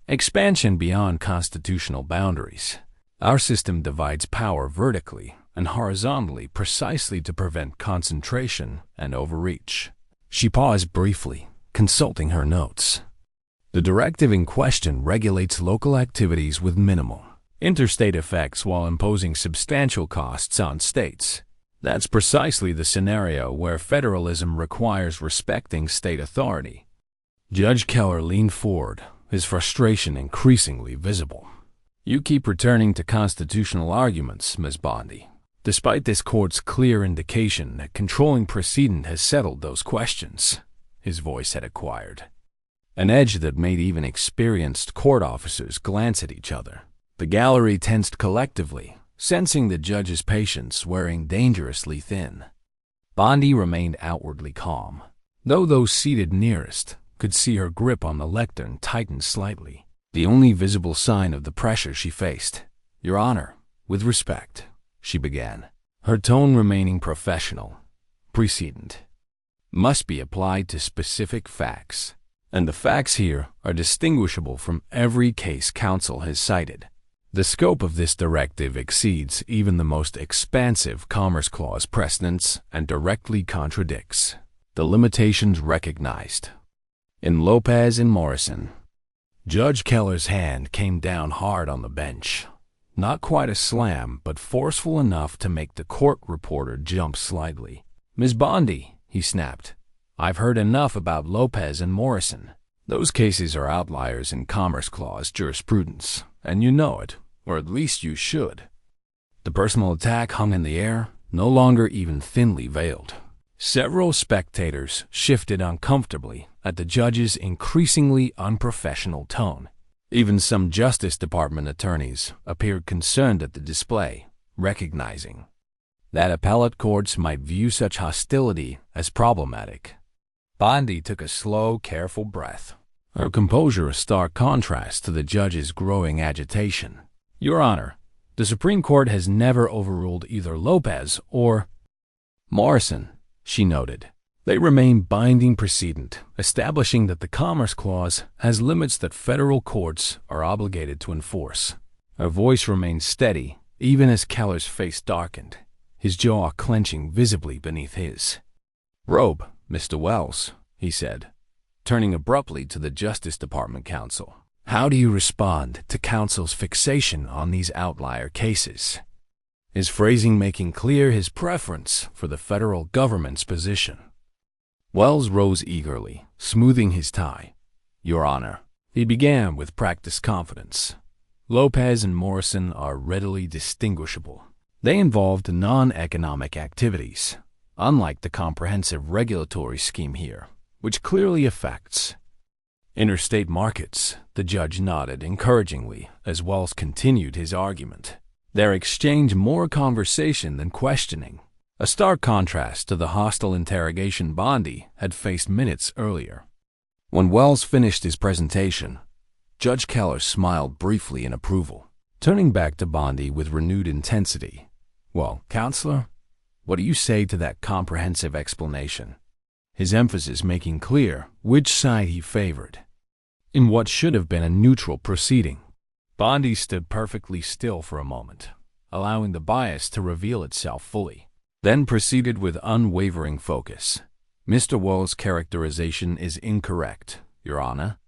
expansion beyond constitutional boundaries. Our system divides power vertically and horizontally precisely to prevent concentration and overreach." She paused briefly, consulting her notes. "The directive in question regulates local activities with minimal interstate effects while imposing substantial costs on states. That's precisely the scenario where federalism requires respecting state authority." Judge Keller leaned forward, his frustration increasingly visible. "You keep returning to constitutional arguments, Ms. Bondi, despite this court's clear indication that controlling precedent has settled those questions." His voice had acquired an edge that made even experienced court officers glance at each other. The gallery tensed collectively, sensing the judge's patience wearing dangerously thin. Bondi remained outwardly calm, though those seated nearest could see her grip on the lectern tighten slightly, the only visible sign of the pressure she faced. "Your Honor, with respect," she began, her tone remaining professional. "Precedent must be applied to specific facts, and the facts here are distinguishable from every case counsel has cited. The scope of this directive exceeds even the most expansive Commerce Clause precedents and directly contradicts the limitations recognized in Lopez and Morrison." Judge Keller's hand came down hard on the bench, not quite a slam, but forceful enough to make the court reporter jump slightly. "Ms. Bondi," he snapped, "I've heard enough about Lopez and Morrison. Those cases are outliers in Commerce Clause jurisprudence, and you know it, or at least you should." The personal attack hung in the air, no longer even thinly veiled. Several spectators shifted uncomfortably at the judge's increasingly unprofessional tone. Even some Justice Department attorneys appeared concerned at the display, recognizing that appellate courts might view such hostility as problematic. Bondi took a slow, careful breath, her composure a stark contrast to the judge's growing agitation. "Your Honor, the Supreme Court has never overruled either Lopez or Morrison," she noted, They remain binding precedent, establishing that the Commerce Clause has limits that federal courts are obligated to enforce. Her voice remained steady, even as Keller's face darkened, his jaw clenching visibly beneath his. "Robe, Mr. Wells," he said, turning abruptly to the Justice Department counsel. "How do you respond to counsel's fixation on these outlier cases?" His phrasing making clear his preference for the federal government's position. Wells rose eagerly, smoothing his tie. "Your Honor," he began with practiced confidence, "Lopez and Morrison are readily distinguishable. They involved non-economic activities, unlike the comprehensive regulatory scheme here, which clearly affects interstate markets." The judge nodded encouragingly as Wells continued his argument, their exchange more conversation than questioning, a stark contrast to the hostile interrogation Bondi had faced minutes earlier. When Wells finished his presentation, Judge Keller smiled briefly in approval, turning back to Bondi with renewed intensity. "Well, Counselor, what do you say to that comprehensive explanation?" His emphasis making clear which side he favored in what should have been a neutral proceeding. Bondi stood perfectly still for a moment, allowing the bias to reveal itself fully, then proceeded with unwavering focus. "Mr. Wells' characterization is incorrect, Your Honor.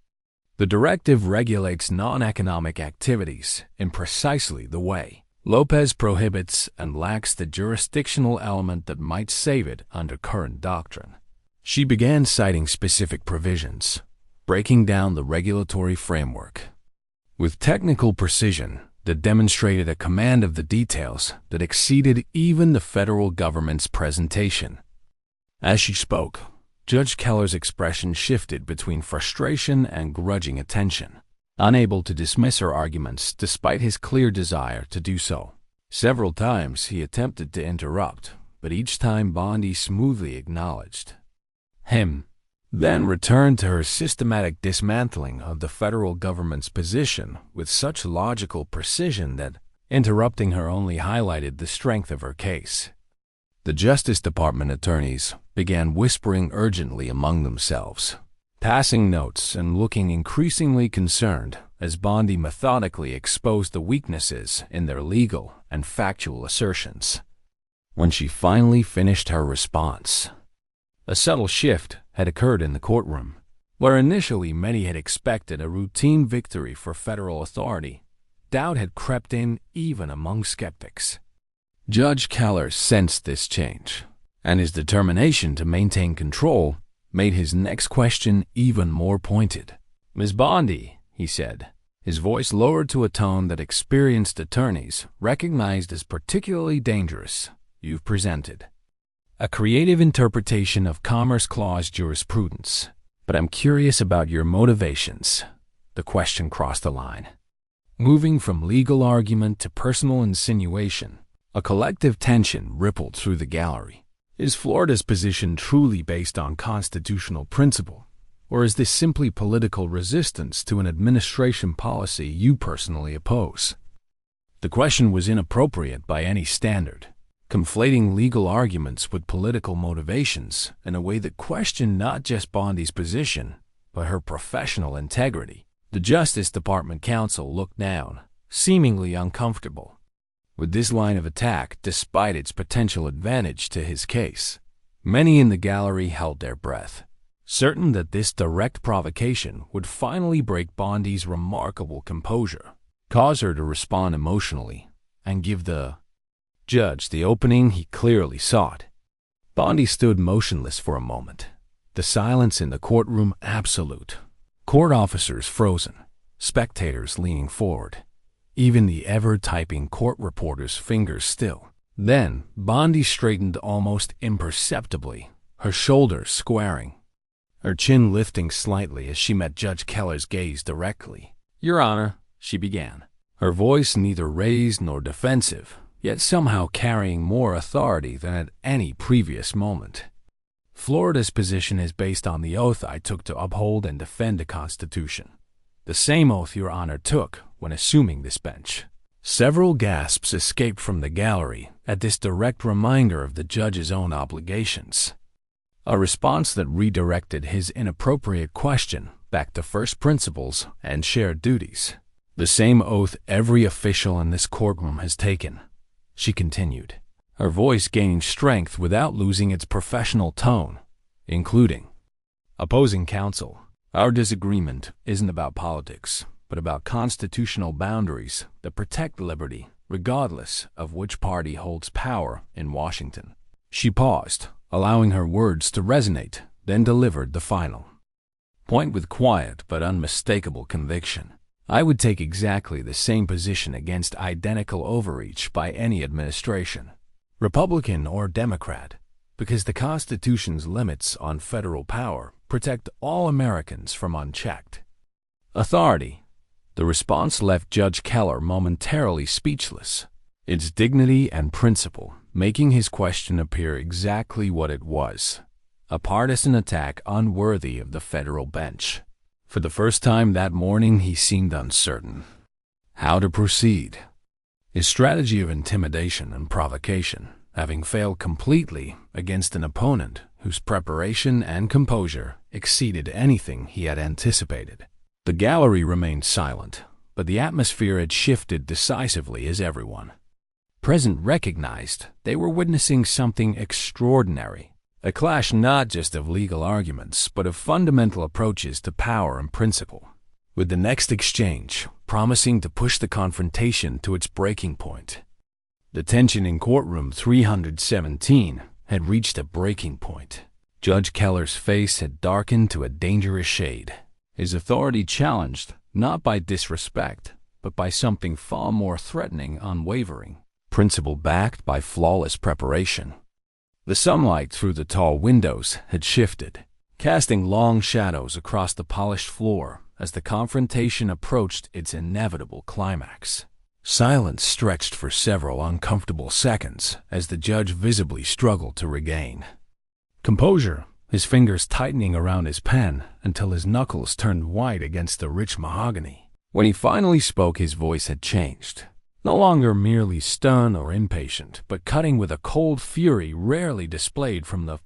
The directive regulates non-economic activities in precisely the way Lopez prohibits and lacks the jurisdictional element that might save it under current doctrine." She began citing specific provisions, breaking down the regulatory framework with technical precision that demonstrated a command of the details that exceeded even the federal government's presentation. As she spoke, Judge Keller's expression shifted between frustration and grudging attention, unable to dismiss her arguments despite his clear desire to do so. Several times he attempted to interrupt, but each time Bondi smoothly acknowledged him, then returned to her systematic dismantling of the federal government's position with such logical precision that interrupting her only highlighted the strength of her case. The Justice Department attorneys began whispering urgently among themselves, passing notes and looking increasingly concerned as Bondi methodically exposed the weaknesses in their legal and factual assertions. When she finally finished her response, a subtle shift had occurred in the courtroom. Where initially many had expected a routine victory for federal authority, doubt had crept in even among skeptics. Judge Keller sensed this change, and his determination to maintain control made his next question even more pointed. "Ms. Bondi," he said, his voice lowered to a tone that experienced attorneys recognized as particularly dangerous, "you've presented a creative interpretation of Commerce Clause jurisprudence, but I'm curious about your motivations." The question crossed a line, moving from legal argument to personal insinuation. A collective tension rippled through the gallery. Is Florida's position truly based on constitutional principle, or is this simply political resistance to an administration policy you personally oppose? The question was inappropriate by any standard, conflating legal arguments with political motivations in a way that questioned not just Bondi's position, but her professional integrity. The Justice Department counsel looked down, seemingly uncomfortable with this line of attack despite its potential advantage to his case. Many in the gallery held their breath, certain that this direct provocation would finally break Bondi's remarkable composure, cause her to respond emotionally, and give the judge the opening he clearly sought. Bondi stood motionless for a moment, the silence in the courtroom absolute. Court officers frozen, spectators leaning forward, even the ever-typing court reporter's fingers still. Then Bondi straightened almost imperceptibly, her shoulders squaring, her chin lifting slightly as she met Judge Keller's gaze directly. "Your Honor," she began, her voice neither raised nor defensive, yet somehow carrying more authority than at any previous moment. "Florida's position is based on the oath I took to uphold and defend the Constitution, the same oath Your Honor took when assuming this bench." Several gasps escaped from the gallery at this direct reminder of the judge's own obligations. a response that redirected his inappropriate question back to first principles and shared duties. The same oath every official in this courtroom has taken, she continued, her voice gaining strength without losing its professional tone, including, opposing counsel, our disagreement isn't about politics, but about constitutional boundaries that protect liberty, regardless of which party holds power in Washington. She paused, allowing her words to resonate, then delivered the final point with quiet but unmistakable conviction. I would take exactly the same position against identical overreach by any administration, Republican or Democrat, because the Constitution's limits on federal power protect all Americans from unchecked authority. The response left Judge Keller momentarily speechless, its dignity and principle making his question appear exactly what it was, a partisan attack unworthy of the federal bench. For the first time that morning, he seemed uncertain how to proceed. His strategy of intimidation and provocation having failed completely against an opponent whose preparation and composure exceeded anything he had anticipated. The gallery remained silent, but the atmosphere had shifted decisively as everyone present recognized they were witnessing something extraordinary, a clash not just of legal arguments, but of fundamental approaches to power and principle, with the next exchange promising to push the confrontation to its breaking point. The tension in courtroom 317 had reached a breaking point. Judge Keller's face had darkened to a dangerous shade, his authority challenged not by disrespect, but by something far more threatening, unwavering, principle backed by flawless preparation. The sunlight through the tall windows had shifted, casting long shadows across the polished floor as the confrontation approached its inevitable climax. Silence stretched for several uncomfortable seconds as the judge visibly struggled to regain composure, his fingers tightening around his pen until his knuckles turned white against the rich mahogany. When he finally spoke, his voice had changed. No longer merely stern or impatient, but cutting with a cold fury rarely displayed from the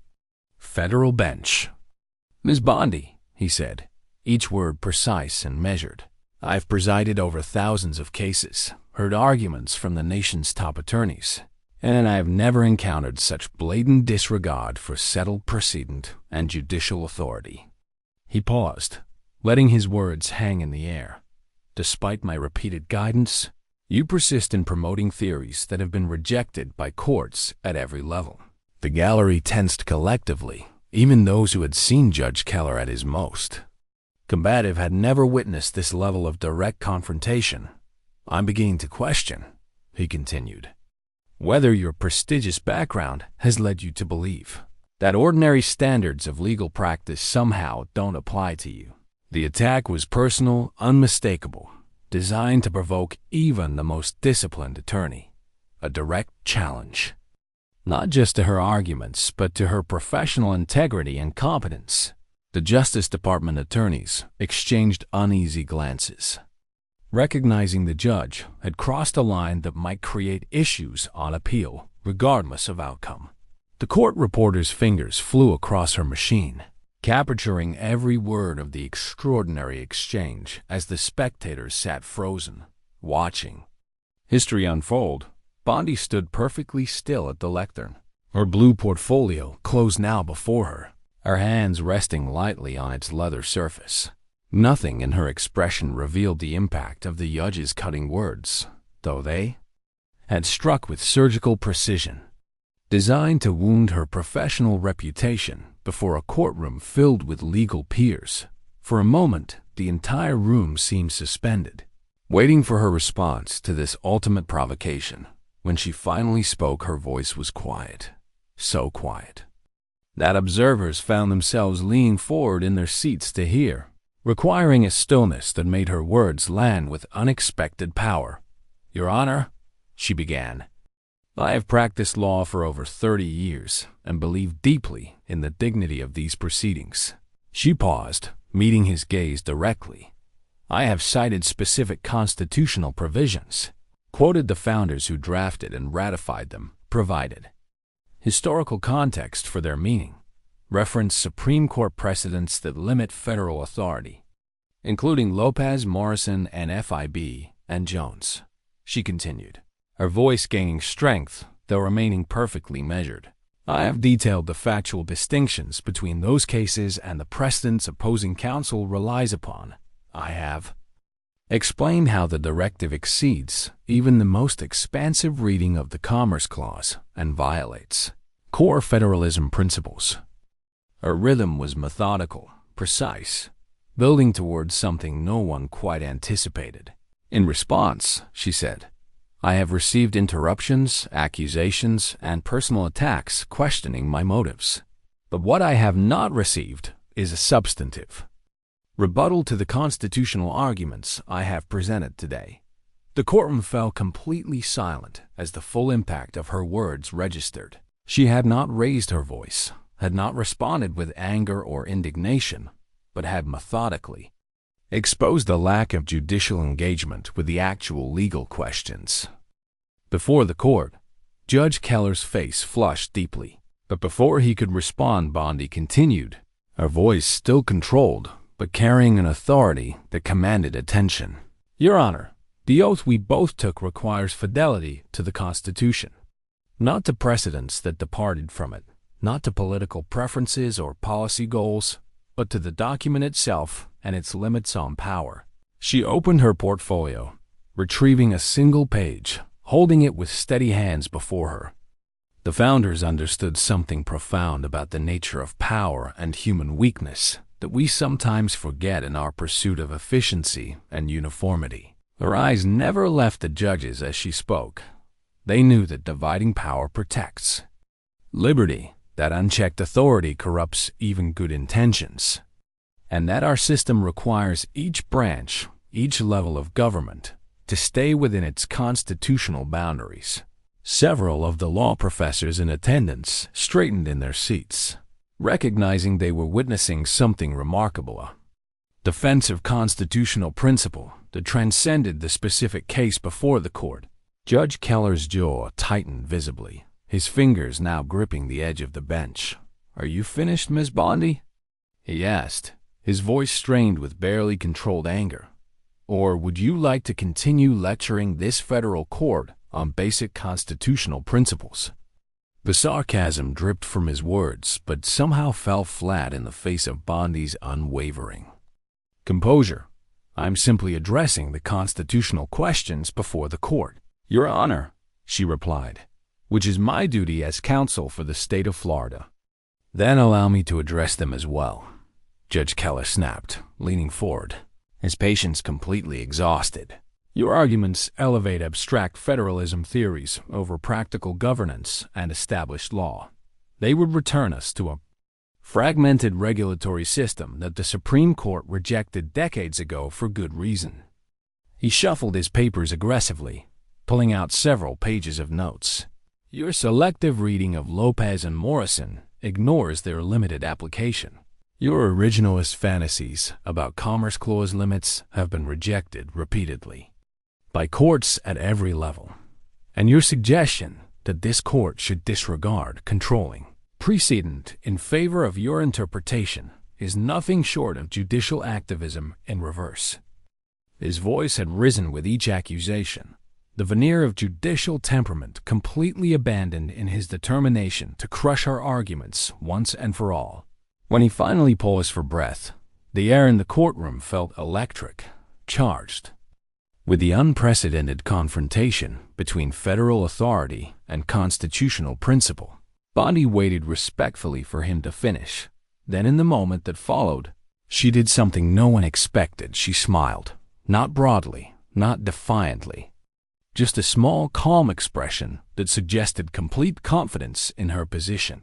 federal bench. "Ms. Bondi," he said, each word precise and measured, "I've presided over thousands of cases, heard arguments from the nation's top attorneys, and I have never encountered such blatant disregard for settled precedent and judicial authority." He paused, letting his words hang in the air. "Despite my repeated guidance, you persist in promoting theories that have been rejected by courts at every level." The gallery tensed collectively, even those who had seen Judge Keller at his most combative had never witnessed this level of direct confrontation. "I'm beginning to question," he continued, "whether your prestigious background has led you to believe that ordinary standards of legal practice somehow don't apply to you." The attack was personal, unmistakable, designed to provoke even the most disciplined attorney, a direct challenge, not just to her arguments, but to her professional integrity and competence. The Justice Department attorneys exchanged uneasy glances, recognizing the judge had crossed a line that might create issues on appeal, regardless of outcome. The court reporter's fingers flew across her machine, capturing every word of the extraordinary exchange as the spectators sat frozen, watching history unfold. Bondi stood perfectly still at the lectern, her blue portfolio closed now before her, her hands resting lightly on its leather surface. Nothing in her expression revealed the impact of the judge's cutting words, though they had struck with surgical precision, designed to wound her professional reputation before a courtroom filled with legal peers. For a moment, the entire room seemed suspended, waiting for her response to this ultimate provocation. When she finally spoke, her voice was quiet, so quiet that observers found themselves leaning forward in their seats to hear, requiring a stillness that made her words land with unexpected power. "Your Honor," she began, "I have practiced law for over 30 years and believe deeply in the dignity of these proceedings." She paused, meeting his gaze directly. "I have cited specific constitutional provisions, quoted the founders who drafted and ratified them, provided historical context for their meaning, reference Supreme Court precedents that limit federal authority, including Lopez, Morrison, and FIB, and Jones. She continued, her voice gaining strength, though remaining perfectly measured. I have detailed the factual distinctions between those cases and the precedents opposing counsel relies upon. I have explained how the directive exceeds even the most expansive reading of the Commerce Clause and violates core federalism principles. Her rhythm was methodical, precise, building towards something no one quite anticipated. In response, she said, I have received interruptions, accusations, and personal attacks questioning my motives. But what I have not received is a substantive rebuttal to the constitutional arguments I have presented today. The courtroom fell completely silent as the full impact of her words registered. She had not raised her voice, had not responded with anger or indignation, but had methodically exposed the lack of judicial engagement with the actual legal questions. Before the court, Judge Keller's face flushed deeply, but before he could respond, Bondi continued, her voice still controlled, but carrying an authority that commanded attention. Your Honor, the oath we both took requires fidelity to the Constitution, not to precedents that departed from it, not to political preferences or policy goals, but to the document itself and its limits on power. She opened her portfolio, retrieving a single page, holding it with steady hands before her. The founders understood something profound about the nature of power and human weakness that we sometimes forget in our pursuit of efficiency and uniformity. Her eyes never left the judges as she spoke. They knew that dividing power protects liberty, that unchecked authority corrupts even good intentions, and that our system requires each branch, each level of government, to stay within its constitutional boundaries. Several of the law professors in attendance straightened in their seats, recognizing they were witnessing something remarkable, a defensive constitutional principle that transcended the specific case before the court. Judge Keller's jaw tightened visibly, his fingers now gripping the edge of the bench. Are you finished, Miss Bondi? He asked, his voice strained with barely controlled anger. Or would you like to continue lecturing this federal court on basic constitutional principles? The sarcasm dripped from his words, but somehow fell flat in the face of Bondi's unwavering composure. I'm simply addressing the constitutional questions before the court, Your Honor, she replied, which is my duty as counsel for the state of Florida. Then allow me to address them as well, Judge Keller snapped, leaning forward, his patience completely exhausted. Your arguments elevate abstract federalism theories over practical governance and established law. They would return us to a fragmented regulatory system that the Supreme Court rejected decades ago for good reason. He shuffled his papers aggressively, pulling out several pages of notes. Your selective reading of Lopez and Morrison ignores their limited application. Your originalist fantasies about Commerce Clause limits have been rejected repeatedly by courts at every level, and your suggestion that this court should disregard controlling precedent in favor of your interpretation is nothing short of judicial activism in reverse. His voice had risen with each accusation, the veneer of judicial temperament completely abandoned in his determination to crush our arguments once and for all. When he finally paused for breath, the air in the courtroom felt electric, charged with the unprecedented confrontation between federal authority and constitutional principle. Bondi waited respectfully for him to finish. Then in the moment that followed, she did something no one expected. She smiled, not broadly, not defiantly, just a small, calm expression that suggested complete confidence in her position.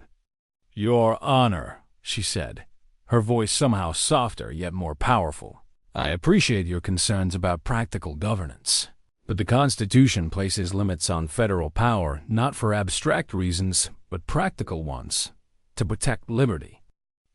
Your Honor, she said, her voice somehow softer yet more powerful. I appreciate your concerns about practical governance, but the Constitution places limits on federal power not for abstract reasons, but practical ones, to protect liberty,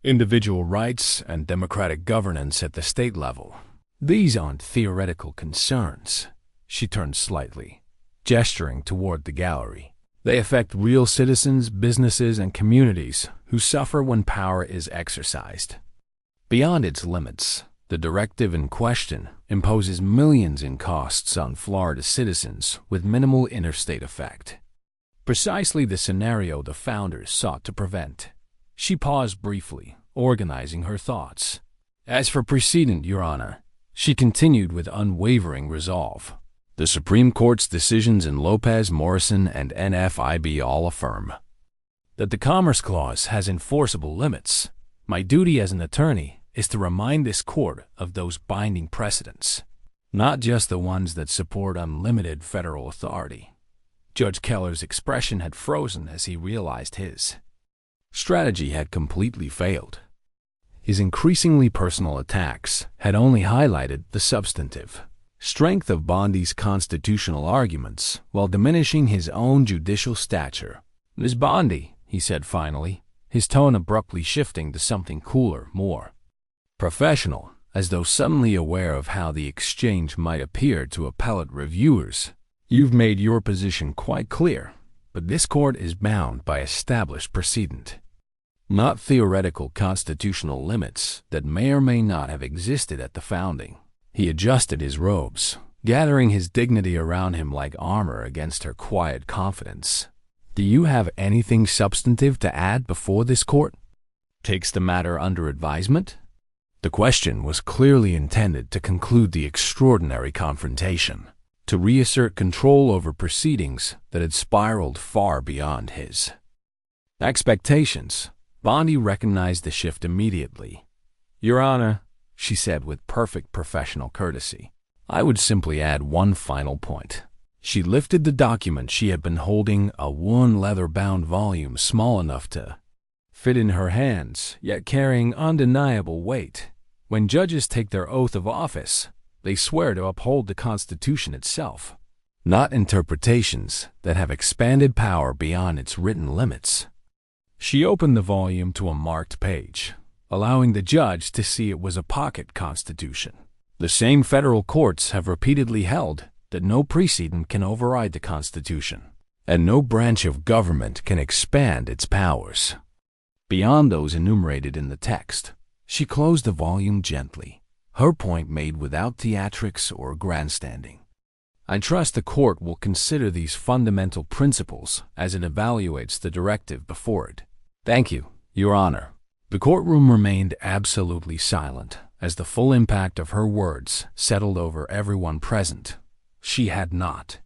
individual rights, and democratic governance at the state level. These aren't theoretical concerns. She turned slightly, gesturing toward the gallery. They affect real citizens, businesses, and communities who suffer when power is exercised beyond its limits. The directive in question imposes millions in costs on Florida citizens with minimal interstate effect. Precisely the scenario the founders sought to prevent. She paused briefly, organizing her thoughts. As for precedent, Your Honor, she continued with unwavering resolve, the Supreme Court's decisions in Lopez, Morrison, and NFIB all affirm that the Commerce Clause has enforceable limits. My duty as an attorney is to remind this court of those binding precedents, not just the ones that support unlimited federal authority. Judge Keller's expression had frozen as he realized his strategy had completely failed. His increasingly personal attacks had only highlighted the substantive strength of Bondi's constitutional arguments while diminishing his own judicial stature. "Ms. Bondi," he said finally, his tone abruptly shifting to something cooler, more professional, as though suddenly aware of how the exchange might appear to appellate reviewers. "You've made your position quite clear, but this court is bound by established precedent, not theoretical constitutional limits that may or may not have existed at the founding." He adjusted his robes, gathering his dignity around him like armor against her quiet confidence. "Do you have anything substantive to add before this court takes the matter under advisement?" The question was clearly intended to conclude the extraordinary confrontation, to reassert control over proceedings that had spiraled far beyond his expectations. Bondi recognized the shift immediately. "Your Honor," she said with perfect professional courtesy, "I would simply add one final point." She lifted the document she had been holding, a worn leather-bound volume small enough to fit in her hands, yet carrying undeniable weight. When judges take their oath of office, they swear to uphold the Constitution itself, not interpretations that have expanded power beyond its written limits. She opened the volume to a marked page, allowing the judge to see it was a pocket constitution. The same federal courts have repeatedly held that no precedent can override the Constitution, and no branch of government can expand its powers beyond those enumerated in the text. She closed the volume gently, her point made without theatrics or grandstanding. "I trust the court will consider these fundamental principles as it evaluates the directive before it." "Thank you, Your Honor." The courtroom remained absolutely silent as the full impact of her words settled over everyone present. She had not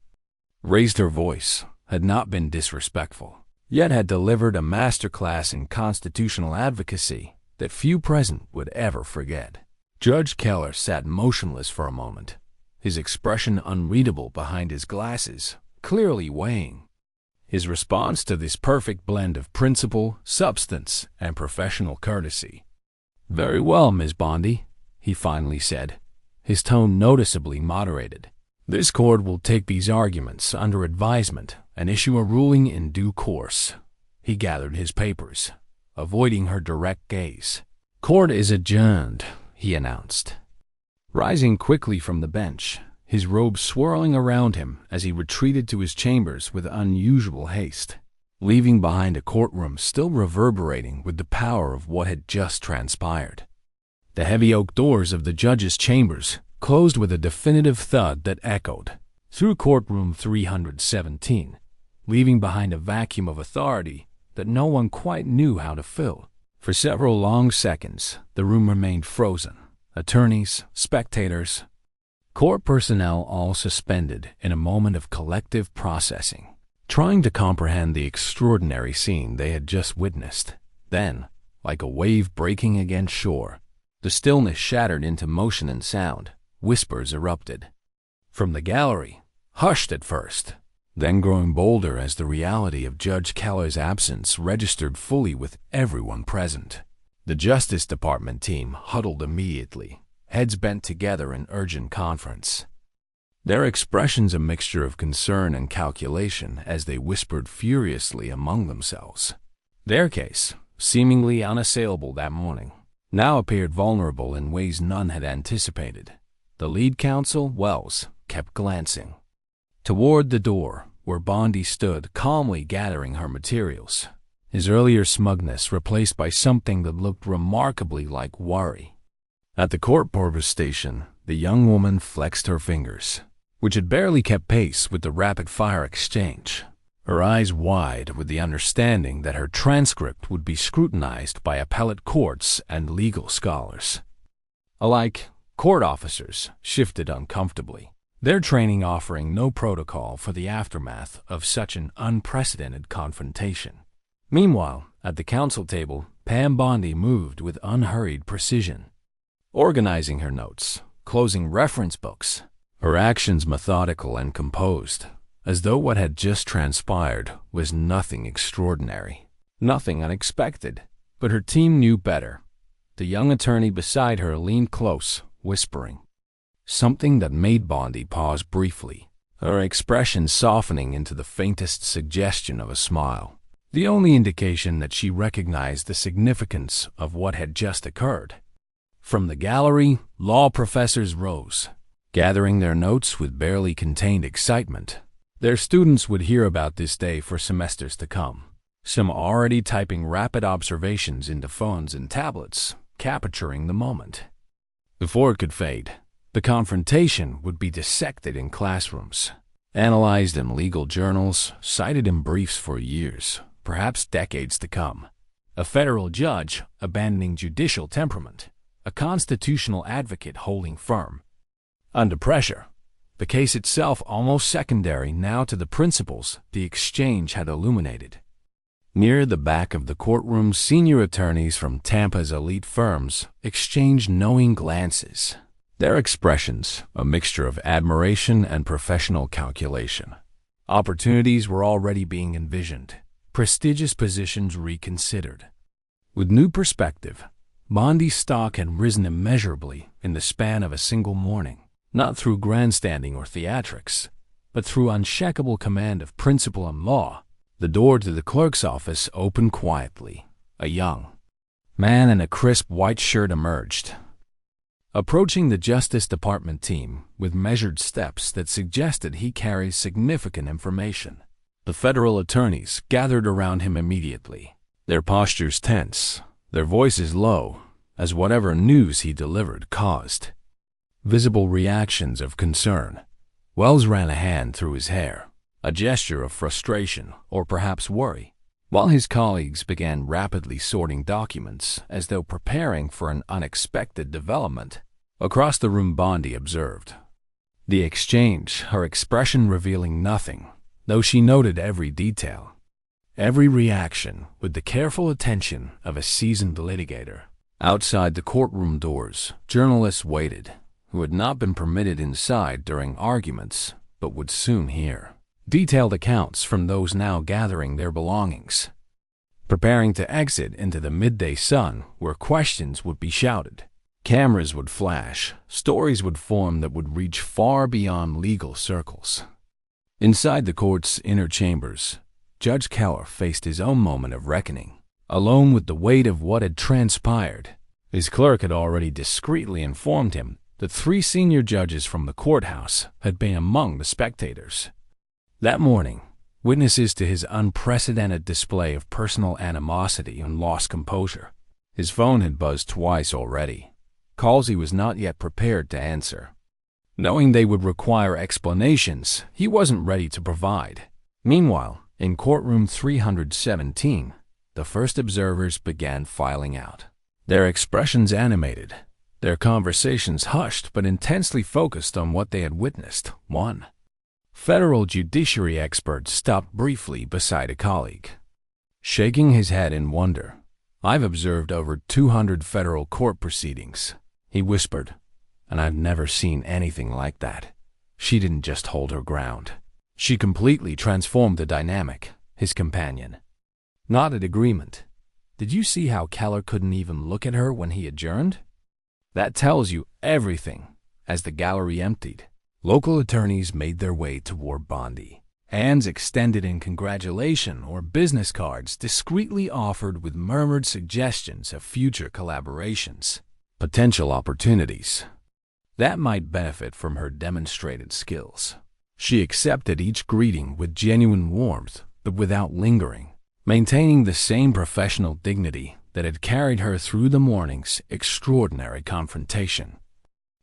raised her voice, had not been disrespectful, yet had delivered a masterclass in constitutional advocacy that few present would ever forget. Judge Keller sat motionless for a moment, his expression unreadable behind his glasses, clearly weighing his response to this perfect blend of principle, substance, and professional courtesy. "Very well, Ms. Bondi," he finally said, his tone noticeably moderated. "This court will take these arguments under advisement and issue a ruling in due course." He gathered his papers, avoiding her direct gaze. "Court is adjourned," he announced, rising quickly from the bench, his robe swirling around him as he retreated to his chambers with unusual haste, leaving behind a courtroom still reverberating with the power of what had just transpired. The heavy oak doors of the judge's chambers closed with a definitive thud that echoed through courtroom 317, leaving behind a vacuum of authority that no one quite knew how to fill. For several long seconds, the room remained frozen. Attorneys, spectators, court personnel all suspended in a moment of collective processing, trying to comprehend the extraordinary scene they had just witnessed. Then, like a wave breaking against shore, the stillness shattered into motion and sound. Whispers erupted from the gallery, hushed at first, then growing bolder as the reality of Judge Keller's absence registered fully with everyone present. The Justice Department team huddled immediately, heads bent together in urgent conference, their expressions a mixture of concern and calculation as they whispered furiously among themselves. Their case, seemingly unassailable that morning, now appeared vulnerable in ways none had anticipated. The lead counsel, Wells, kept glancing toward the door where Bondi stood calmly gathering her materials, his earlier smugness replaced by something that looked remarkably like worry. At the court purpose station, the young woman flexed her fingers, which had barely kept pace with the rapid-fire exchange, her eyes wide with the understanding that her transcript would be scrutinized by appellate courts and legal scholars. Alike, court officers shifted uncomfortably, their training offering no protocol for the aftermath of such an unprecedented confrontation. Meanwhile, at the counsel table, Pam Bondi moved with unhurried precision, organizing her notes, closing reference books, her actions methodical and composed, as though what had just transpired was nothing extraordinary, nothing unexpected. But her team knew better. The young attorney beside her leaned close, whispering, something that made Bondi pause briefly, her expression softening into the faintest suggestion of a smile, the only indication that she recognized the significance of what had just occurred. From the gallery, law professors rose, gathering their notes with barely contained excitement. Their students would hear about this day for semesters to come, some already typing rapid observations into phones and tablets, capturing the moment. Before it could fade, the confrontation would be dissected in classrooms, analyzed in legal journals, cited in briefs for years, perhaps decades to come. A federal judge abandoning judicial temperament, a constitutional advocate holding firm. Under pressure, the case itself almost secondary now to the principles the exchange had illuminated. Near the back of the courtroom, senior attorneys from Tampa's elite firms exchanged knowing glances, their expressions a mixture of admiration and professional calculation. Opportunities were already being envisioned, prestigious positions reconsidered. With new perspective, Bondi's stock had risen immeasurably in the span of a single morning, not through grandstanding or theatrics, but through unshakable command of principle and law. The door to the clerk's office opened quietly. A young man in a crisp white shirt emerged, approaching the Justice Department team with measured steps that suggested he carried significant information. The federal attorneys gathered around him immediately, their postures tense, their voices low, as whatever news he delivered caused visible reactions of concern. Wells ran a hand through his hair, a gesture of frustration or perhaps worry, while his colleagues began rapidly sorting documents as though preparing for an unexpected development. Across the room, Bondi observed the exchange, her expression revealing nothing, though she noted every detail, every reaction with the careful attention of a seasoned litigator. Outside the courtroom doors, journalists waited, who had not been permitted inside during arguments, but would soon hear detailed accounts from those now gathering their belongings, preparing to exit into the midday sun where questions would be shouted. Cameras would flash, stories would form that would reach far beyond legal circles. Inside the court's inner chambers, Judge Keller faced his own moment of reckoning, alone with the weight of what had transpired. His clerk had already discreetly informed him that 3 senior judges from the courthouse had been among the spectators. That morning, witnesses to his unprecedented display of personal animosity and lost composure. His phone had buzzed twice already, calls he was not yet prepared to answer. Knowing they would require explanations, he wasn't ready to provide. Meanwhile, in courtroom 317, the first observers began filing out, their expressions animated, their conversations hushed but intensely focused on what they had witnessed. One federal judiciary expert stopped briefly beside a colleague, shaking his head in wonder. "I've observed over 200 federal court proceedings," he whispered, "and I've never seen anything like that. She didn't just hold her ground. She completely transformed the dynamic." His companion nodded agreement. "Did you see how Keller couldn't even look at her when he adjourned? That tells you everything." As the gallery emptied, local attorneys made their way toward Bondi, hands extended in congratulation or business cards discreetly offered with murmured suggestions of future collaborations, potential opportunities that might benefit from her demonstrated skills. She accepted each greeting with genuine warmth, but without lingering, maintaining the same professional dignity that had carried her through the morning's extraordinary confrontation.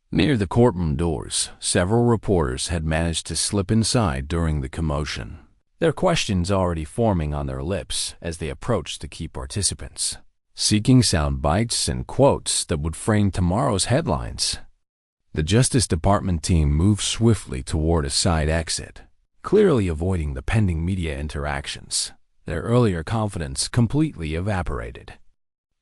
Near the courtroom doors, several reporters had managed to slip inside during the commotion, their questions already forming on their lips as they approached the key participants, seeking sound bites and quotes that would frame tomorrow's headlines. The Justice Department team moved swiftly toward a side exit, clearly avoiding the pending media interactions. Their earlier confidence completely evaporated,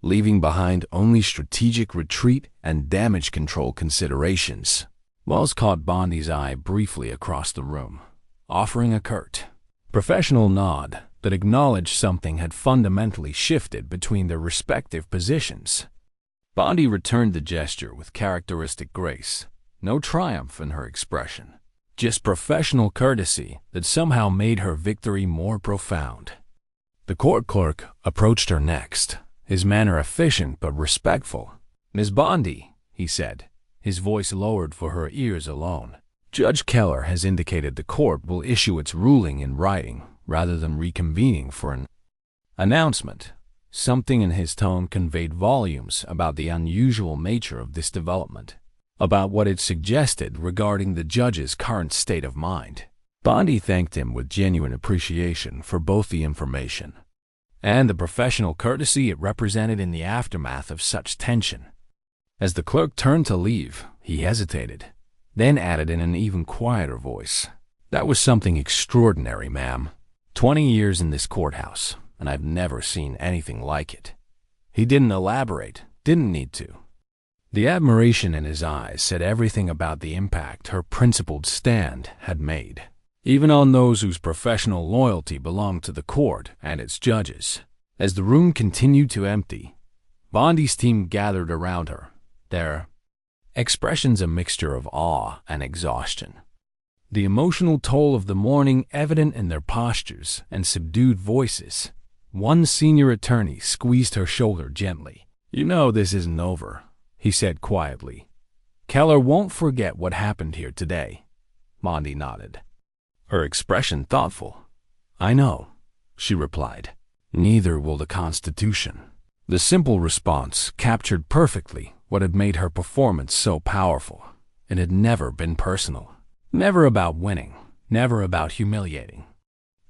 leaving behind only strategic retreat and damage control considerations. Wells caught Bondi's eye briefly across the room, offering a curt, professional nod that acknowledged something had fundamentally shifted between their respective positions. Bondi returned the gesture with characteristic grace, no triumph in her expression, just professional courtesy that somehow made her victory more profound. The court clerk approached her next, his manner efficient but respectful. "Miss Bondi," he said, his voice lowered for her ears alone, "Judge Keller has indicated the court will issue its ruling in writing rather than reconvening for an announcement." Something in his tone conveyed volumes about the unusual nature of this development, about what it suggested regarding the judge's current state of mind. Bondi thanked him with genuine appreciation for both the information and the professional courtesy it represented in the aftermath of such tension. As the clerk turned to leave, he hesitated, then added in an even quieter voice, "That was something extraordinary, ma'am. 20 years in this courthouse, and I've never seen anything like it." He didn't elaborate, didn't need to. The admiration in his eyes said everything about the impact her principled stand had made, even on those whose professional loyalty belonged to the court and its judges. As the room continued to empty, Bondi's team gathered around her, their expressions a mixture of awe and exhaustion, the emotional toll of the morning evident in their postures and subdued voices. One senior attorney squeezed her shoulder gently. "You know this isn't over," he said quietly. "Keller won't forget what happened here today." Bondi nodded, her expression thoughtful. "I know," she replied. "Neither will the Constitution." The simple response captured perfectly what had made her performance so powerful. It had never been personal, never about winning, never about humiliating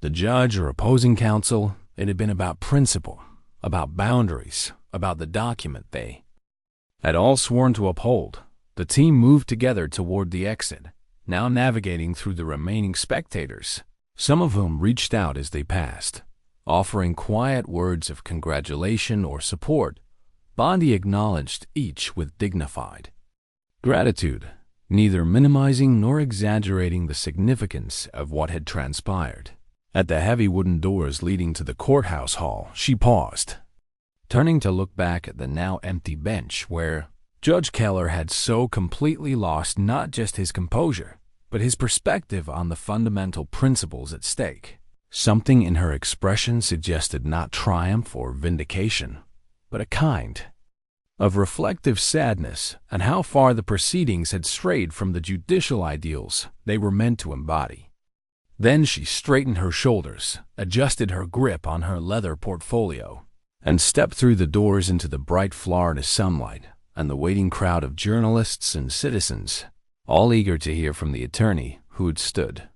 the judge or opposing counsel. It had been about principle, about boundaries, about the document they had all sworn to uphold. The team moved together toward the exit, now navigating through the remaining spectators, some of whom reached out as they passed, offering quiet words of congratulation or support. Bondi acknowledged each with dignified gratitude, neither minimizing nor exaggerating the significance of what had transpired. At the heavy wooden doors leading to the courthouse hall, she paused, turning to look back at the now empty bench where Judge Keller had so completely lost not just his composure, but his perspective on the fundamental principles at stake. Something in her expression suggested not triumph or vindication, but a kind of reflective sadness and how far the proceedings had strayed from the judicial ideals they were meant to embody. Then she straightened her shoulders, adjusted her grip on her leather portfolio, and stepped through the doors into the bright Florida sunlight and the waiting crowd of journalists and citizens, all eager to hear from the attorney who'd stood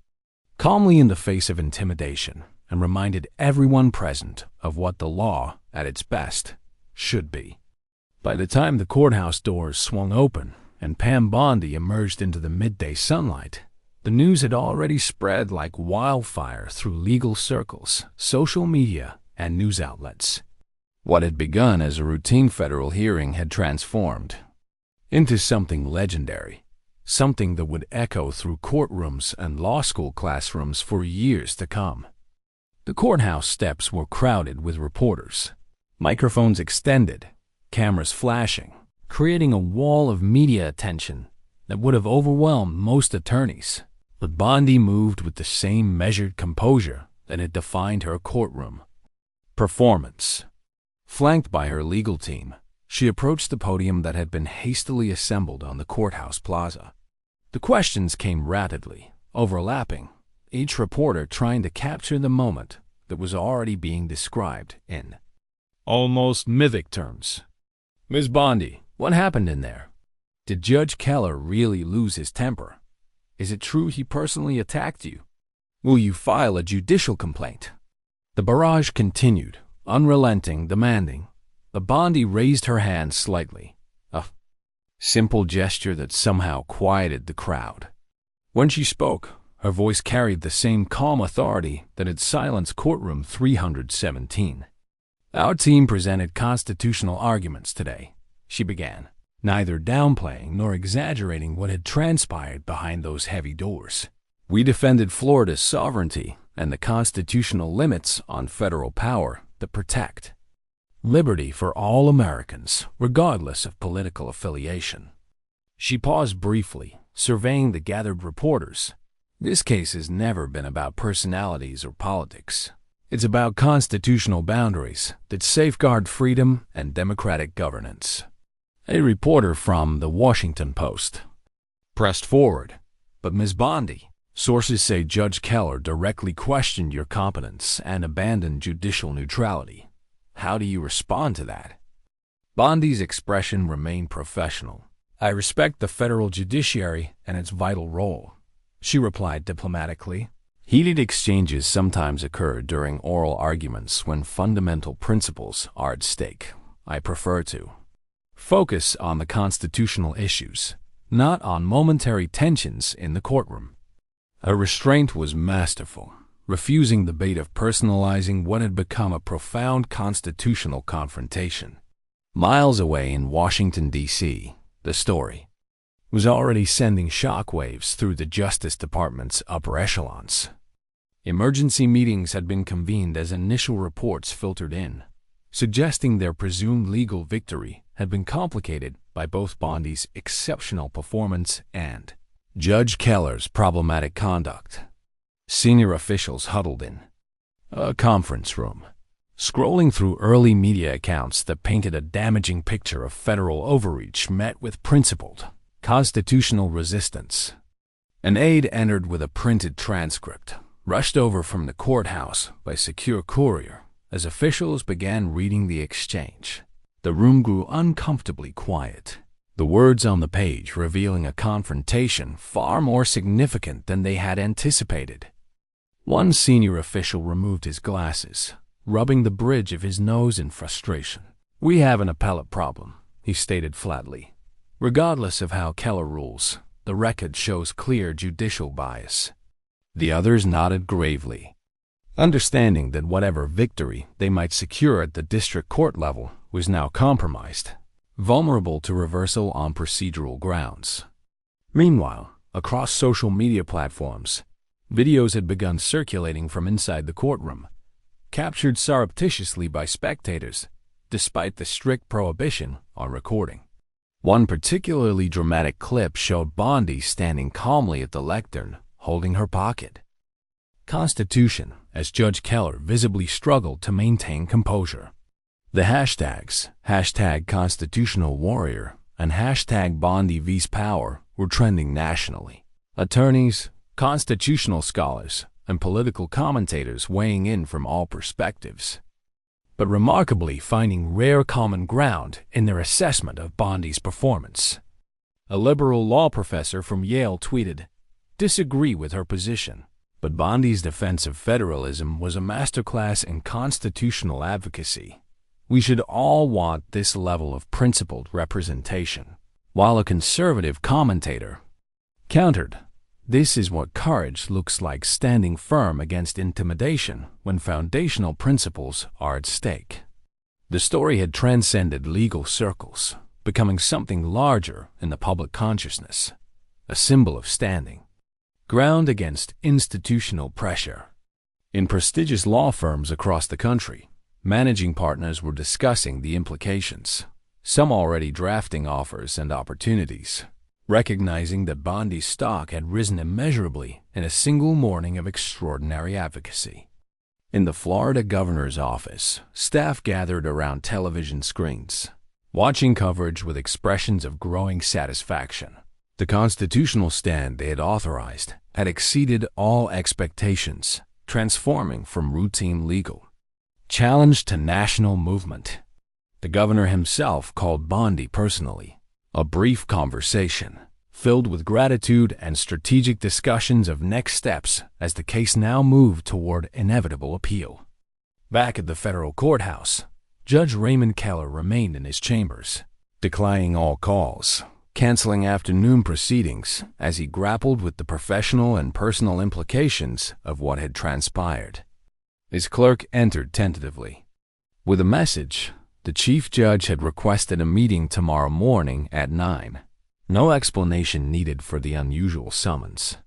calmly in the face of intimidation and reminded everyone present of what the law, at its best, should be. By the time the courthouse doors swung open and Pam Bondi emerged into the midday sunlight, the news had already spread like wildfire through legal circles, social media, and news outlets. What had begun as a routine federal hearing had transformed into something legendary, something that would echo through courtrooms and law school classrooms for years to come. The courthouse steps were crowded with reporters, microphones extended, cameras flashing, creating a wall of media attention that would have overwhelmed most attorneys. But Bondi moved with the same measured composure that had defined her courtroom performance. Flanked by her legal team, she approached the podium that had been hastily assembled on the courthouse plaza. The questions came rapidly, overlapping, each reporter trying to capture the moment that was already being described in almost mythic terms. Ms. Bondi, what happened in there? Did Judge Keller really lose his temper? Is it true he personally attacked you? Will you file a judicial complaint? The barrage continued, unrelenting, demanding. The Bondi raised her hand slightly, a simple gesture that somehow quieted the crowd. When she spoke, her voice carried the same calm authority that had silenced courtroom 317. Our team presented constitutional arguments today, she began, neither downplaying nor exaggerating what had transpired behind those heavy doors. We defended Florida's sovereignty and the constitutional limits on federal power that protect liberty for all Americans, regardless of political affiliation. She paused briefly, surveying the gathered reporters. This case has never been about personalities or politics. It's about constitutional boundaries that safeguard freedom and democratic governance. A reporter from the Washington Post pressed forward. But Ms. Bondi, sources say Judge Keller directly questioned your competence and abandoned judicial neutrality. How do you respond to that? Bondi's expression remained professional. I respect the federal judiciary and its vital role, she replied diplomatically. Heated exchanges sometimes occur during oral arguments when fundamental principles are at stake. I prefer to focus on the constitutional issues, not on momentary tensions in the courtroom. Her restraint was masterful, refusing the bait of personalizing what had become a profound constitutional confrontation. Miles away in Washington, D.C., the story was already sending shockwaves through the Justice Department's upper echelons. Emergency meetings had been convened as initial reports filtered in, suggesting their presumed legal victory had been complicated by both Bondi's exceptional performance and Judge Keller's problematic conduct. Senior officials huddled in a conference room, scrolling through early media accounts that painted a damaging picture of federal overreach met with principled, constitutional resistance. An aide entered with a printed transcript, rushed over from the courthouse by secure courier. As officials began reading the exchange, the room grew uncomfortably quiet, the words on the page revealing a confrontation far more significant than they had anticipated. One senior official removed his glasses, rubbing the bridge of his nose in frustration. We have an appellate problem, he stated flatly. Regardless of how Keller rules, the record shows clear judicial bias. The others nodded gravely, understanding that whatever victory they might secure at the district court level was now compromised, vulnerable to reversal on procedural grounds. Meanwhile, across social media platforms, videos had begun circulating from inside the courtroom, captured surreptitiously by spectators, despite the strict prohibition on recording. One particularly dramatic clip showed Bondi standing calmly at the lectern, holding her pocket Constitution, as Judge Keller visibly struggled to maintain composure. The hashtags, #ConstitutionalWarrior and #Bondi vs Power, were trending nationally. Attorneys, constitutional scholars, and political commentators weighing in from all perspectives, but remarkably finding rare common ground in their assessment of Bondi's performance. A liberal law professor from Yale tweeted, "Disagree with her position, but Bondi's defense of federalism was a masterclass in constitutional advocacy. We should all want this level of principled representation." While a conservative commentator countered, "This is what courage looks like, standing firm against intimidation when foundational principles are at stake." The story had transcended legal circles, becoming something larger in the public consciousness, a symbol of standing ground against institutional pressure. In prestigious law firms across the country, managing partners were discussing the implications, some already drafting offers and opportunities, recognizing that Bondi's stock had risen immeasurably in a single morning of extraordinary advocacy. In the Florida governor's office, staff gathered around television screens, watching coverage with expressions of growing satisfaction. The constitutional stand they had authorized had exceeded all expectations, transforming from routine legal challenge to national movement. The governor himself called Bondi personally. A brief conversation, filled with gratitude and strategic discussions of next steps as the case now moved toward inevitable appeal. Back at the federal courthouse, Judge Raymond Keller remained in his chambers, declining all calls, canceling afternoon proceedings as he grappled with the professional and personal implications of what had transpired. His clerk entered tentatively. With a message, the chief judge had requested a meeting tomorrow morning at 9. No explanation needed for the unusual summons.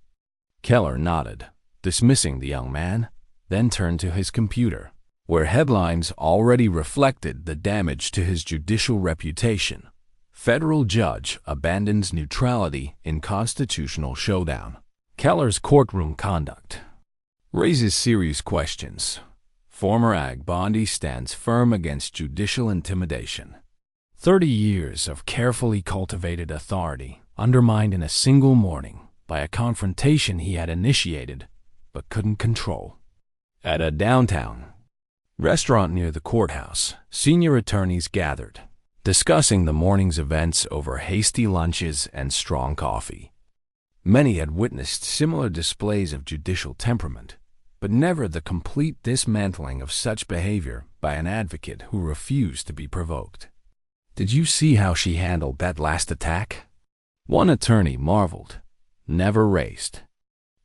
Keller nodded, dismissing the young man, then turned to his computer, where headlines already reflected the damage to his judicial reputation. Federal judge abandons neutrality in constitutional showdown. Keller's courtroom conduct raises serious questions. Former AG Bondi stands firm against judicial intimidation. 30 years of carefully cultivated authority undermined in a single morning by a confrontation he had initiated but couldn't control. At a downtown restaurant near the courthouse, senior attorneys gathered, discussing the morning's events over hasty lunches and strong coffee. Many had witnessed similar displays of judicial temperament, but never the complete dismantling of such behavior by an advocate who refused to be provoked. "Did you see how she handled that last attack?" One attorney marveled, never raised.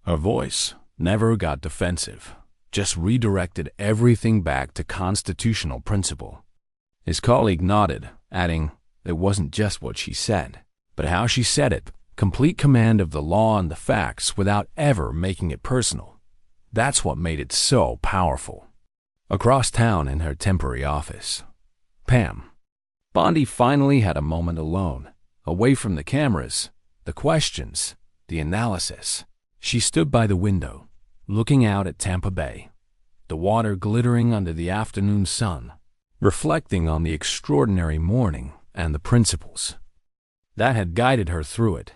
Her voice never got defensive, just redirected everything back to constitutional principle. His colleague nodded, adding, "It wasn't just what she said, but how she said it, complete command of the law and the facts without ever making it personal. That's what made it so powerful." Across town in her temporary office, Pam Bondi finally had a moment alone, away from the cameras, the questions, the analysis. She stood by the window, looking out at Tampa Bay, the water glittering under the afternoon sun, reflecting on the extraordinary morning and the principles that had guided her through it.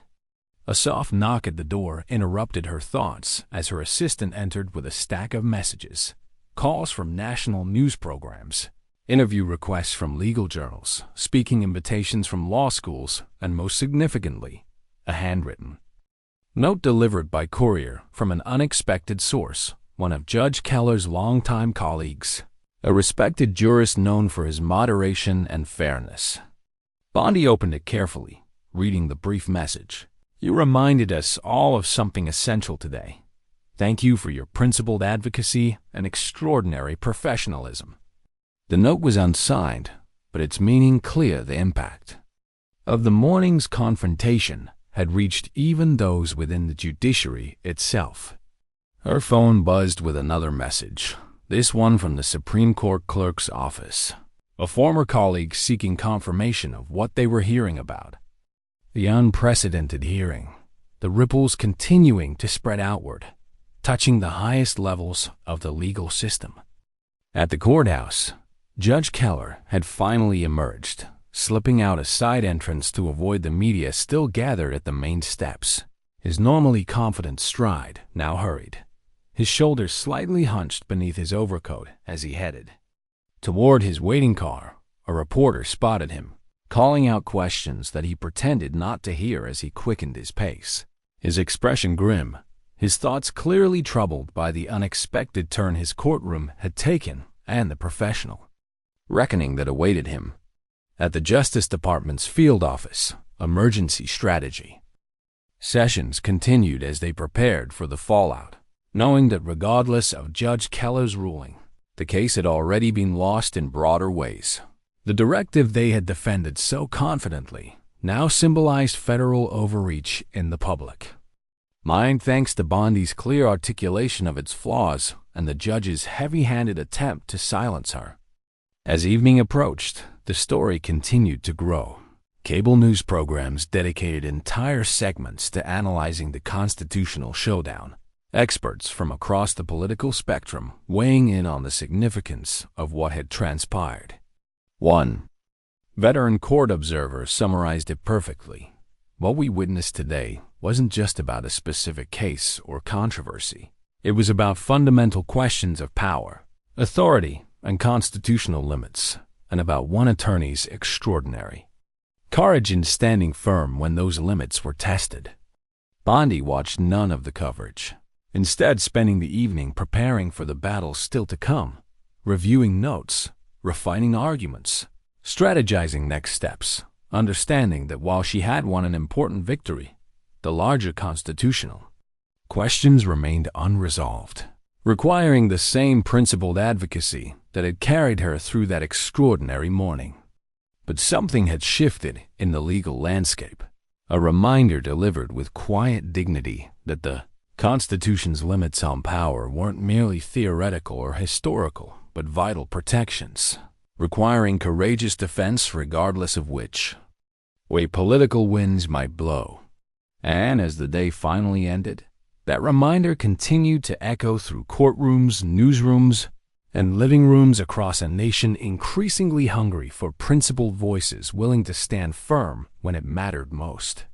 A soft knock at the door interrupted her thoughts as her assistant entered with a stack of messages, calls from national news programs, interview requests from legal journals, speaking invitations from law schools, and most significantly, a handwritten note delivered by courier from an unexpected source, one of Judge Keller's longtime colleagues, a respected jurist known for his moderation and fairness. Bondi opened it carefully, reading the brief message. "You reminded us all of something essential today. Thank you for your principled advocacy and extraordinary professionalism." The note was unsigned, but its meaning clear. The impact of the morning's confrontation had reached even those within the judiciary itself. Her phone buzzed with another message, this one from the Supreme Court clerk's office, a former colleague seeking confirmation of what they were hearing about. The unprecedented hearing, the ripples continuing to spread outward, touching the highest levels of the legal system. At the courthouse, Judge Keller had finally emerged, slipping out a side entrance to avoid the media still gathered at the main steps. His normally confident stride now hurried, his shoulders slightly hunched beneath his overcoat as he headed toward his waiting car. A reporter spotted him, calling out questions that he pretended not to hear as he quickened his pace. His expression grim, his thoughts clearly troubled by the unexpected turn his courtroom had taken and the professional reckoning that awaited him. At the Justice Department's field office, emergency strategy sessions continued as they prepared for the fallout, knowing that regardless of Judge Keller's ruling, the case had already been lost in broader ways. The directive they had defended so confidently now symbolized federal overreach in the public mind, thanks to Bondi's clear articulation of its flaws and the judge's heavy-handed attempt to silence her. As evening approached, the story continued to grow. Cable news programs dedicated entire segments to analyzing the constitutional showdown, experts from across the political spectrum weighing in on the significance of what had transpired. One veteran court observer summarized it perfectly. What we witnessed today wasn't just about a specific case or controversy. It was about fundamental questions of power, authority, and constitutional limits, and about one attorney's extraordinary courage in standing firm when those limits were tested. Bondi watched none of the coverage, instead spending the evening preparing for the battle still to come, reviewing notes, refining arguments, strategizing next steps, understanding that while she had won an important victory, the larger constitutional questions remained unresolved, requiring the same principled advocacy that had carried her through that extraordinary morning. But something had shifted in the legal landscape, a reminder delivered with quiet dignity that the Constitution's limits on power weren't merely theoretical or historical, but vital protections, requiring courageous defense regardless of which way political winds might blow. And as the day finally ended, that reminder continued to echo through courtrooms, newsrooms, and living rooms across a nation increasingly hungry for principled voices willing to stand firm when it mattered most.